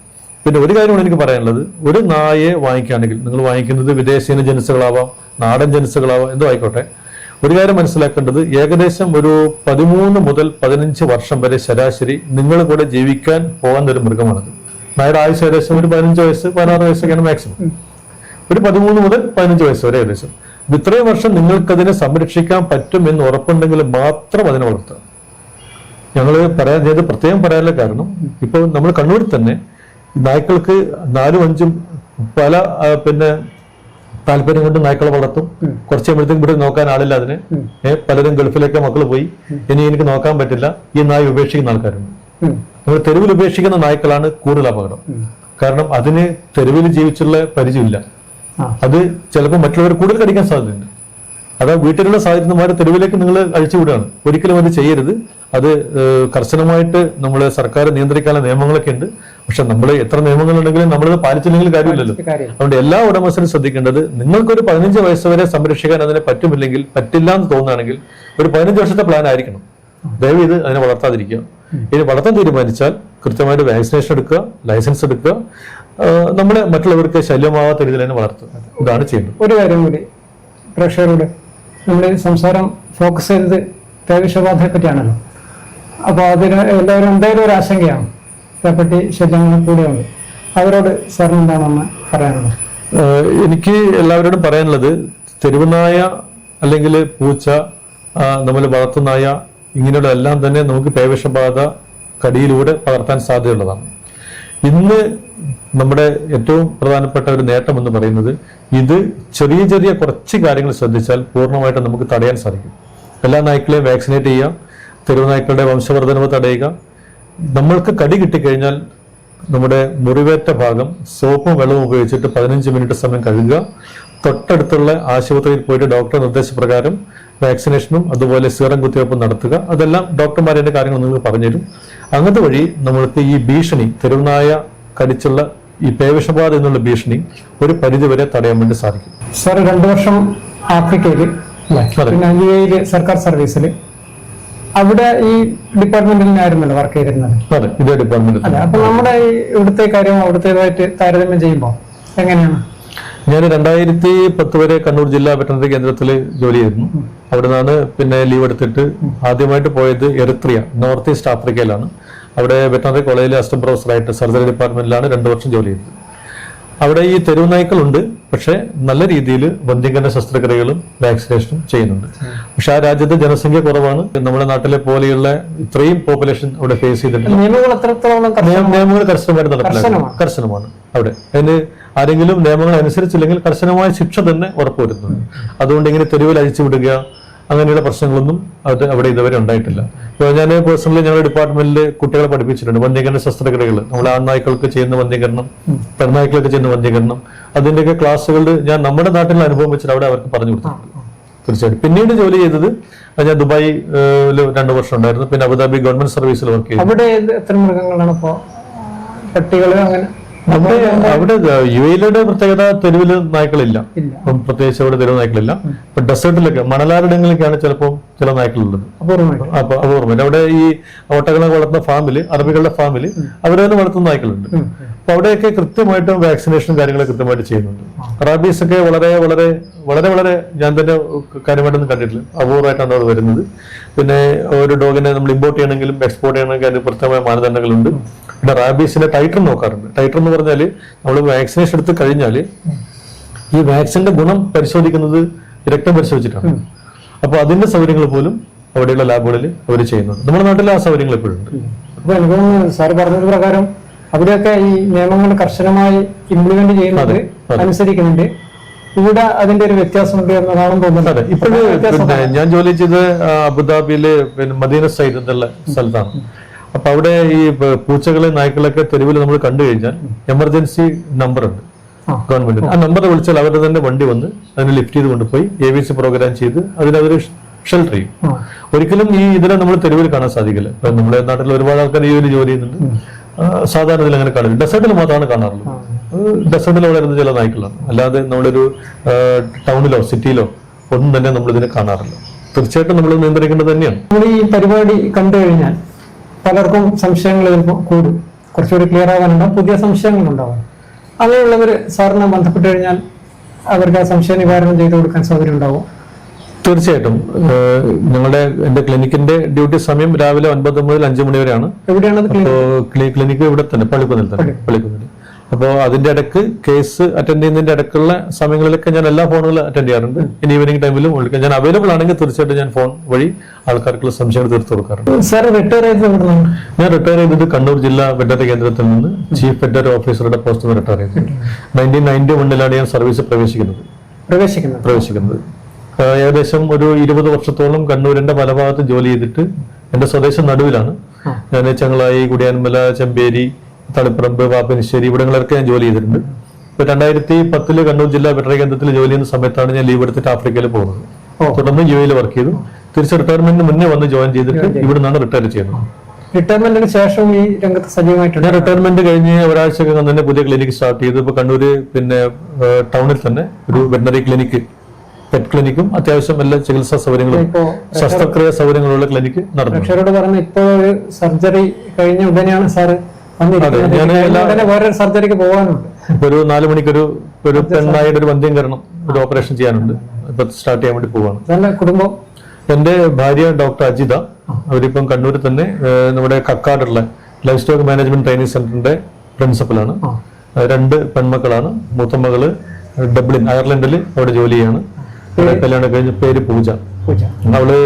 പിന്നെ ഒരു കാര്യമാണ് എനിക്ക് പറയാനുള്ളത്, ഒരു നായയെ വാങ്ങിക്കുകയാണെങ്കിൽ നിങ്ങൾ വാങ്ങിക്കുന്നത് വിദേശീയ ജനുസുകളാവാം, നാടൻ ജനുസുകളാവാം, എന്തോ ആയിക്കോട്ടെ, ഒരു കാര്യം മനസ്സിലാക്കേണ്ടത്, ഏകദേശം ഒരു 13 മുതൽ 15 വർഷം വരെ ശരാശരി നിങ്ങൾ കൂടെ ജീവിക്കാൻ പോകുന്ന ഒരു മൃഗമാണത്. നായയുടെ ആയുസ് ഏകദേശം ഒരു 15 വയസ്സ് 16 വയസ്സൊക്കെയാണ് മാക്സിമം. ഒരു 13 മുതൽ 15 വയസ്സ് വരെ ഏകദേശം. ഇത്രയും വർഷം നിങ്ങൾക്കതിനെ സംരക്ഷിക്കാൻ പറ്റും എന്ന് ഉറപ്പുണ്ടെങ്കിൽ മാത്രം അതിനെ വളർത്തുക. ഞങ്ങൾ പ്രത്യേകം പറയാനുള്ള കാരണം, ഇപ്പൊ നമ്മൾ കണ്ണൂരിൽ തന്നെ നായ്ക്കൾക്ക് 4-5 പല പിന്നെ താല്പര്യം കൊണ്ട് നായ്ക്കളെ വളർത്തും. കുറച്ച് കഴിയുമ്പോഴത്തേക്കും ഇവിടെ നോക്കാൻ ആളില്ല അതിന്. പലരും ഗൾഫിലേക്ക് മക്കൾ പോയി, ഇനി എനിക്ക് നോക്കാൻ പറ്റില്ല, ഈ നായ ഉപേക്ഷിക്കുന്ന ആൾക്കാരുണ്ട്. നമ്മൾ തെരുവിൽ ഉപേക്ഷിക്കുന്ന നായ്ക്കളാണ് കൂടുതൽ അപകടം. കാരണം അതിന് തെരുവിൽ ജീവിച്ചുള്ള പരിചയമില്ല. അത് ചിലപ്പോൾ മറ്റുള്ളവർ കൂടുതൽ കടിക്കാൻ സാധ്യതയുണ്ട്. അതാ വീട്ടിലുള്ള സാഹചര്യന്മാർ തെരുവിലേക്ക് നിങ്ങൾ അഴിച്ചുവിടുകയാണ്. ഒരിക്കലും അത് ചെയ്യരുത്. അത് കർശനമായിട്ട് നമ്മൾ സർക്കാർ നിയന്ത്രിക്കാനുള്ള നിയമങ്ങളൊക്കെ ഉണ്ട്. പക്ഷെ നമ്മൾ എത്ര നിയമങ്ങളുണ്ടെങ്കിലും നമ്മളത് പാലിച്ചില്ലെങ്കിൽ കാര്യമില്ലല്ലോ. അതുകൊണ്ട് എല്ലാ ഉടമസ്ഥരും ശ്രദ്ധിക്കേണ്ടത്, നിങ്ങൾക്കൊരു 15 വയസ്സ് വരെ സംരക്ഷിക്കാൻ അതിനെ പറ്റില്ല എന്ന് തോന്നുകയാണെങ്കിൽ ഒരു 15 വർഷത്തെ പ്ലാൻ ആയിരിക്കണം. ദയവീത് അതിനെ വളർത്താതിരിക്കുക. ഇനി വളർത്താൻ തീരുമാനിച്ചാൽ കൃത്യമായിട്ട് വാക്സിനേഷൻ എടുക്കുക, ലൈസൻസ് എടുക്കുക, നമ്മളെ മറ്റുള്ളവർക്ക് ശല്യമാവാത്ത രീതിയിൽ തന്നെ വളർത്തുക. ഇതാണ് ചെയ്യുന്നത്.
ഒരു കാര്യം കൂടി പ്രേക്ഷകരോട്, നമ്മുടെ സംസാരം ഫോക്കസ് ചെയ്തത് പേവിഷബാധയെ പറ്റിയാണല്ലോ. അപ്പോൾ അതിന് എല്ലാവരും എന്തായാലും ഒരു ആശങ്കയാണ്, അതേപ്പറ്റി ശല്യങ്ങൾ കൂടെയുണ്ട്. അവരോട് സാറിന് എന്താണെന്ന് പറയാനുള്ളത്?
എനിക്ക് എല്ലാവരോടും പറയാനുള്ളത്, തെരുവുനായ അല്ലെങ്കിൽ പൂച്ച, നമ്മൾ വളർത്തുനായ, ഇങ്ങനെയുള്ള എല്ലാം തന്നെ നമുക്ക് പേവിഷബാധ കടിയിലൂടെ പകർത്താൻ സാധ്യതയുള്ളതാണ്. ഇന്ന് നമ്മുടെ ഏറ്റവും പ്രധാനപ്പെട്ട ഒരു നേട്ടം എന്ന് പറയുന്നത്, ഇത് ചെറിയ ചെറിയ കുറച്ച് കാര്യങ്ങൾ ശ്രദ്ധിച്ചാൽ പൂർണ്ണമായിട്ട് നമുക്ക് തടയാൻ സാധിക്കും. എല്ലാ നായ്ക്കളെയും വാക്സിനേറ്റ് ചെയ്യുക, തെരുവ് നായ്ക്കളുടെ വംശവർദ്ധനവ് തടയുക. നമ്മൾക്ക് കടി കിട്ടിക്കഴിഞ്ഞാൽ നമ്മുടെ മുറിവേറ്റ ഭാഗം സോപ്പും വെള്ളവും ഉപയോഗിച്ചിട്ട് 15 മിനിറ്റ് സമയം കഴുകുക. തൊട്ടടുത്തുള്ള ആശുപത്രിയിൽ പോയിട്ട് ഡോക്ടർ നിർദ്ദേശപ്രകാരം വാക്സിനേഷനും അതുപോലെ സീറം കുത്തിവയ്പ്പും നടത്തുക. അതെല്ലാം ഡോക്ടർമാരുടെ കാര്യങ്ങൾ നിങ്ങൾക്ക് പറഞ്ഞുതരും. അങ്ങനത്തെ വഴി നമ്മൾക്ക് ഈ ഭീഷണി, തെരുവുനായ കടിച്ചുള്ള ഈ പേവിഷബാധ എന്നുള്ള ഭീഷണി ഒരു പരിധിവരെ തടയാൻ വേണ്ടി സാധിക്കും.
സാർ 2 വർഷം ആഫ്രിക്കയില്, പിന്നെ UAE സർക്കാർ സർവീസിൽ, അവിടെ ഈ ഡിപ്പാർട്ട്മെന്റിലായിരുന്നല്ലോ വർക്ക് ചെയ്തിരുന്നത്.
അതെ, ഇതേ ഡിപ്പാർട്ട്മെന്റ്.
അതെ. അപ്പൊ നമ്മുടെ ഈ ഇവിടുത്തെ കാര്യം അവിടുത്തേതായിട്ട് താരതമ്യം ചെയ്യുമ്പോൾ എങ്ങനെയാണ്?
ഞാൻ 2010 വരെ കണ്ണൂർ ജില്ലാ വെറ്ററിനറി കേന്ദ്രത്തിൽ ജോലി ചെയ്തിരുന്നു. അവിടെ നിന്നാണ് പിന്നെ ലീവ് എടുത്തിട്ട് ആദ്യമായിട്ട് പോയത് എറിത്രിയ, നോർത്ത് ഈസ്റ്റ് ആഫ്രിക്കയിലാണ്. അവിടെ വെറ്ററിനറി കോളേജിലെ അസിസ്റ്റന്റ് പ്രൊഫസറായിട്ട് സർജറി ഡിപ്പാർട്ട്മെന്റിലാണ് 2 വർഷം ജോലി ചെയ്തത്. അവിടെ ഈ തെരുവ് നായ്ക്കളുണ്ട്, പക്ഷെ നല്ല രീതിയിൽ വന്ധ്യംകരണ ശസ്ത്രക്രിയകളും വാക്സിനേഷനും ചെയ്യുന്നുണ്ട്. പക്ഷെ ആ രാജ്യത്തെ ജനസംഖ്യ കുറവാണ്. നമ്മുടെ നാട്ടിലെ പോലെയുള്ള ഇത്രയും പോപ്പുലേഷൻ അവിടെ ഫേസ് ചെയ്തിട്ടുണ്ട്. നിയമങ്ങൾ കർശനമായിട്ട് നടപ്പിലാക്കണം, കർശനമാണ് അവിടെ. അതിന് ആരെങ്കിലും നിയമങ്ങൾ അനുസരിച്ചില്ലെങ്കിൽ കർശനമായ ശിക്ഷ തന്നെ ഉറപ്പുവരുന്നുണ്ട്. അതുകൊണ്ട് ഇങ്ങനെ തെരുവിൽ അഴിച്ചു വിടുക അങ്ങനെയുള്ള പ്രശ്നങ്ങളൊന്നും അവിടെ ഇതുവരെ ഉണ്ടായിട്ടില്ല. ഇപ്പോൾ ഞാൻ പേഴ്സണലി ഞങ്ങളുടെ ഡിപ്പാർട്ട്മെന്റിൽ കുട്ടികളെ പഠിപ്പിച്ചിട്ടുണ്ട് വന്ധ്യംകരണ ശസ്ത്രക്രിയകൾ. നമ്മൾ ആൺനായ്ക്കൾക്ക് ചെയ്യുന്ന വന്ധ്യംകരണം, പെൺനായ്ക്കൾക്ക് ചെയ്യുന്ന വന്ധ്യംകരണം, അതിന്റെയൊക്കെ ക്ലാസ്സുകൾ ഞാൻ നമ്മുടെ നാട്ടിലെ അനുഭവം വെച്ചിട്ട് അവിടെ അവർക്ക് പറഞ്ഞു കൊടുത്തിട്ടുണ്ട്. തീർച്ചയായിട്ടും. പിന്നീട് ജോലി ചെയ്തത് ഞാൻ ദുബായിൽ 2 വർഷം ഉണ്ടായിരുന്നു. പിന്നെ അബുദാബി ഗവൺമെന്റ് സർവീസിൽ വർക്ക് ചെയ്തു.
അവിടെ എത്ര മൃഗങ്ങളാണ് ഇപ്പോ? പട്ടികള് അങ്ങനെ?
അവിടെ UAE പ്രത്യേകത തെരുവില് നായ്ക്കളില്ല. പ്രത്യേകിച്ച് അവിടെ തെരുവ് നായ്ക്കളില്ല. ഇപ്പൊ ഡെസേർട്ടിലൊക്കെ മണലാരിടങ്ങളിലൊക്കെയാണ് ചിലപ്പോൾ ചില നായ്ക്കളുള്ളത്. അപ്പൊ അപൂർവം. അവിടെ ഈ ഒട്ടകളെ വളർത്തുന്ന ഫാമില്, അറബികളുടെ ഫാമില് അവരെ തന്നെ വളർത്തുന്ന നായ്ക്കളുണ്ട്. അപ്പൊ അവിടെയൊക്കെ കൃത്യമായിട്ടും വാക്സിനേഷൻ കാര്യങ്ങൾ കൃത്യമായിട്ട് ചെയ്യുന്നുണ്ട്. റാബീസ് ഒക്കെ വളരെ വളരെ വളരെ വളരെ ഞാൻ തന്നെ കാര്യമായിട്ടൊന്നും കണ്ടിട്ടില്ല, അപൂർവമായിട്ടാണ് അവിടെ വരുന്നത്. പിന്നെ ഒരു ഡോഗിനെ നമ്മൾ ഇമ്പോർട്ട് ചെയ്യണമെങ്കിലും എക്സ്പോർട്ട് ചെയ്യണമെങ്കിൽ അതിന് പ്രത്യേകമായ മാനദണ്ഡങ്ങളുണ്ട്. പിന്നെ റാബീസിന്റെ ടൈറ്റർ നോക്കാറുണ്ട്. ടൈറ്റർ എന്ന് പറഞ്ഞാൽ നമ്മൾ വാക്സിനേഷൻ എടുത്ത് കഴിഞ്ഞാൽ ഈ വാക്സിന്റെ ഗുണം പരിശോധിക്കുന്നത് രക്തം പരിശോധിച്ചിട്ടാണ്. അപ്പൊ അതിന്റെ സൗകര്യങ്ങൾ പോലും അവിടെയുള്ള ലാബുകളിൽ അവർ ചെയ്യുന്നുണ്ട്. നമ്മുടെ നാട്ടിൽ ആ സൗകര്യങ്ങൾ എപ്പോഴും ഉണ്ട്.
അപ്പൊ എനിക്ക് സാർ പറഞ്ഞത് പ്രകാരം അവിടെയൊക്കെ ഈ നിയമങ്ങൾ കർശനമായി ഇംപ്ലിമെന്റ് ചെയ്യുന്നത് അനുസരിക്കുന്നുണ്ട്. ഇവിടെ അതിന്റെ ഒരു വ്യത്യാസമുണ്ട് എന്നതാണ് തോന്നുന്നത്.
ഇപ്പോഴും ഞാൻ ജോലി ചെയ്ത് അബുദാബിയില് പിന്നെ മദീന സൈഡ് എന്നുള്ള സ്ഥലത്താണ്. അപ്പൊ അവിടെ ഈ പൂച്ചകളെ നായ്ക്കളൊക്കെ തെരുവിൽ നമ്മൾ കണ്ടു കഴിഞ്ഞാൽ എമർജൻസി നമ്പർ ഉണ്ട് ഗവൺമെന്റ്. ആ നമ്പർ വിളിച്ചാൽ അവരുടെ തന്നെ വണ്ടി വന്ന് അതിനെ ലിഫ്റ്റ് ചെയ്ത് കൊണ്ടുപോയി ABC പ്രോഗ്രാം ചെയ്ത് അതിനവര് ഷെൽട്ടർ ചെയ്യും. ഒരിക്കലും ഈ ഇതിനെ നമ്മൾ തെരുവിൽ കാണാൻ സാധിക്കില്ല. ഇപ്പൊ നമ്മുടെ നാട്ടിൽ ഒരുപാട് ആൾക്കാർ ഈ ജോലി ചെയ്യുന്നുണ്ട്. സാധാരണ ഇതിൽ അങ്ങനെ കാണില്ല. ഡെസേർട്ടിൽ മാത്രമാണ് കാണാറുള്ളത്. ഡെസേർട്ടിൽ വളരുന്ന ചില നായ്ക്കളാണ്. അല്ലാതെ നമ്മളൊരു ടൗണിലോ സിറ്റിയിലോ ഒന്നും തന്നെ നമ്മൾ ഇതിനെ കാണാറില്ല. തീർച്ചയായിട്ടും നമ്മൾ നിയന്ത്രിക്കേണ്ടത് തന്നെയാണ്.
നമ്മൾ ഈ പരിപാടി കണ്ടു കഴിഞ്ഞാൽ പലർക്കും സംശയങ്ങൾ ചിലപ്പോൾ കൂടും, കുറച്ചുകൂടി ക്ലിയർ ആവാനുണ്ടാവും, പുതിയ സംശയങ്ങൾ ഉണ്ടാവും. അങ്ങനെയുള്ളവർ സാറിനെ ബന്ധപ്പെട്ട് കഴിഞ്ഞാൽ അവർക്ക് ആ സംശയ നിവാരണം ചെയ്തു കൊടുക്കാൻ സൗകര്യം ഉണ്ടാവും?
തീർച്ചയായിട്ടും. എന്റെ ക്ലിനിക്കിന്റെ ഡ്യൂട്ടി സമയം രാവിലെ 9 മുതൽ 5 മണി വരെയാണ്. ക്ലിനിക്ക് ഇവിടെ തന്നെ പള്ളിക്കുന്നിൽ തന്നെ, പള്ളിക്കുന്നിൽ. അപ്പോൾ അതിന്റെ ഇടയ്ക്ക് കേസ് അറ്റൻഡ് ചെയ്യുന്നതിന്റെ ഇടയ്ക്കുള്ള സമയങ്ങളിലൊക്കെ ഞാൻ എല്ലാ ഫോണുകളും അറ്റൻഡ് ചെയ്യാറുണ്ട്. ഇനി ഈവനിങ് ടൈമിലും വിളിക്കാം. ഞാൻ അവൈലബിൾ ആണെങ്കിൽ തീർച്ചയായിട്ടും ഞാൻ ഫോൺ വഴി ആൾക്കാർക്കുള്ള സംശയങ്ങൾ തീർത്തു കൊടുക്കാറുണ്ട്. ഞാൻ റിട്ടയർ ചെയ്തത് കണ്ണൂർ ജില്ലാ വെറ്ററിനറി കേന്ദ്രത്തിൽ നിന്ന് ചീഫ് വെറ്ററിനറി ഓഫീസറുടെ പോസ്റ്റ് നിന്ന് റിട്ടയർ ചെയ്തത്. 1991 ഞാൻ സർവീസ് പ്രവേശിക്കുന്നത്. ഏകദേശം ഒരു 20 വർഷത്തോളം കണ്ണൂരിന്റെ പല ഭാഗത്ത് ജോലി ചെയ്തിട്ട് എന്റെ സ്വദേശം നടുവിലാണ്. ഞാൻ ചെങ്ങളായി, കുടിയാൻമല, ചെമ്പേരി, തളിപ്പറമ്പ്, പാപ്പനശ്ശേരി ഇവിടങ്ങളിലൊക്കെ ഞാൻ ജോലി ചെയ്തിട്ടുണ്ട്. ഇപ്പൊ 2010 കണ്ണൂർ ജില്ലാ വെറ്ററിനറി കേന്ദ്രത്തിൽ ജോലി ചെയ്യുന്ന സമയത്താണ് ഞാൻ ലീവ് എടുത്തിട്ട് ആഫ്രിക്കയിൽ പോകുന്നത്. തുടർന്ന് UAE വർക്ക് ചെയ്തു. തിരിച്ച് റിട്ടയർമെന്റിന് മുന്നേ വന്ന് ജോയിൻ ചെയ്തിട്ട് ഇവിടെ നിന്നാണ് റിട്ടയർ ചെയ്യുന്നത്.
റിട്ടയർമെന്റിന് ശേഷം ഈ രംഗത്ത് സജീവമായിട്ടുണ്ട്.
ഞാൻ റിട്ടയർമെന്റ് കഴിഞ്ഞ് ഒരാഴ്ചക്കകം തന്നെ പുതിയ ക്ലിനിക്ക് സ്റ്റാർട്ട് ചെയ്തു. ഇപ്പൊ കണ്ണൂര് പിന്നെ ടൗണിൽ തന്നെ ഒരു വെറ്ററിനറി ക്ലിനിക്ക്, പെറ്റ് ക്ലിനിക്കും അത്യാവശ്യം എല്ലാ ചികിത്സാ സൗകര്യങ്ങളും ശസ്ത്രക്രിയ സൗകര്യങ്ങളുള്ള ക്ലിനിക്ക് നടന്നു.
ഇപ്പോ ഒരു സർജറി കഴിഞ്ഞ ഉടനെയാണ് സാറ് സർജറിക്ക് പോകാനുണ്ട്.
ഒരു 4 മണിക്കൊരു പെണ്ണായിട്ട് ഒരു വന്ധ്യംകരണം, ഒരു ഓപ്പറേഷൻ ചെയ്യാനുണ്ട്. ഇപ്പൊ സ്റ്റാർട്ട് ചെയ്യാൻ വേണ്ടി പോവാണ്.
കുടുംബം?
എന്റെ ഭാര്യ ഡോക്ടർ അജിത, അവരിപ്പം കണ്ണൂരിൽ തന്നെ നമ്മുടെ കക്കാടുള്ള ലൈഫ് സ്റ്റോക്ക് മാനേജ്മെന്റ് ട്രെയിനിങ് സെന്ററിന്റെ പ്രിൻസിപ്പലാണ്. 2 പെൺമക്കളാണ്. മൂത്ത മകള് ഡബ്ലിൻ അയർലൻഡിൽ അവിടെ ജോലി ചെയ്യാണ്. കല്യാണം കഴിഞ്ഞ പേര് പൂജ. അവള്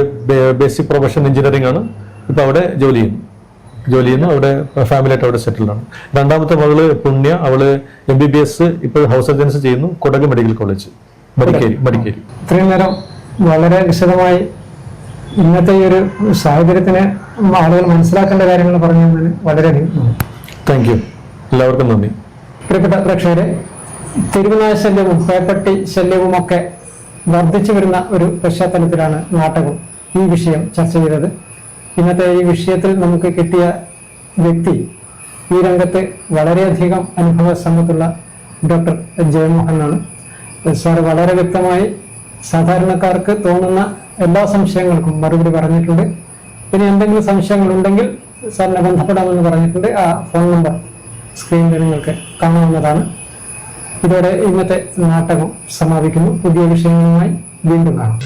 ബേസിക് പ്രൊഫഷൻ എഞ്ചിനീയറിംഗ് ആണ്. ഇപ്പൊ അവിടെ ജോലി ചെയ്യുന്നു. അവിടെ ഫാമിലിയായിട്ട് അവിടെ സെറ്റിൽഡ് ആണ്. 2ാമത്തെ മകള് പുണ്യ, അവള് MBBS ഇപ്പോൾ ഹൗസ് സർജൻസി ചെയ്യുന്നു, കൊടക് മെഡിക്കൽ കോളേജ്, മടിക്കേരി.
ഇത്രയും നേരം വളരെ വിശദമായി ഇന്നത്തെ ഈ ഒരു സാഹചര്യത്തിന് ആളുകൾ മനസ്സിലാക്കേണ്ട കാര്യങ്ങൾ പറഞ്ഞു തന്നതിന് വളരെയധികം
താങ്ക് യു. എല്ലാവർക്കും നന്ദി.
പ്രിയപ്പെട്ട പ്രേക്ഷകരെ, തെരുവുനായ ശല്യവും പേപ്പട്ടി ശല്യവും ഒക്കെ വർദ്ധിച്ചു വരുന്ന ഒരു പശ്ചാത്തലത്തിലാണ് നാട്ടകം ഈ വിഷയം ചർച്ച ചെയ്തത്. ഇന്നത്തെ ഈ വിഷയത്തിൽ നമുക്ക് കിട്ടിയ വ്യക്തി ഈ രംഗത്ത് വളരെയധികം അനുഭവ സമ്പത്തുള്ള ഡോക്ടർ ജയമോഹൻ ആണ്. സാർ വളരെ വ്യക്തമായി സാധാരണക്കാർക്ക് തോന്നുന്ന എല്ലാ സംശയങ്ങൾക്കും മറുപടി പറഞ്ഞിട്ടുണ്ട്. ഇനി എന്തെങ്കിലും സംശയങ്ങളുണ്ടെങ്കിൽ സാറിനെ ബന്ധപ്പെടാമെന്ന് പറഞ്ഞിട്ടുണ്ട്. ആ ഫോൺ നമ്പർ സ്ക്രീനിൽ നിങ്ങൾക്ക് കാണാവുന്നതാണ്. ഇതോടെ ഇന്നത്തെ നാട്ടകം സമാപിക്കുന്നു. പുതിയ വിഷയങ്ങളുമായി വീണ്ടും കാണാം.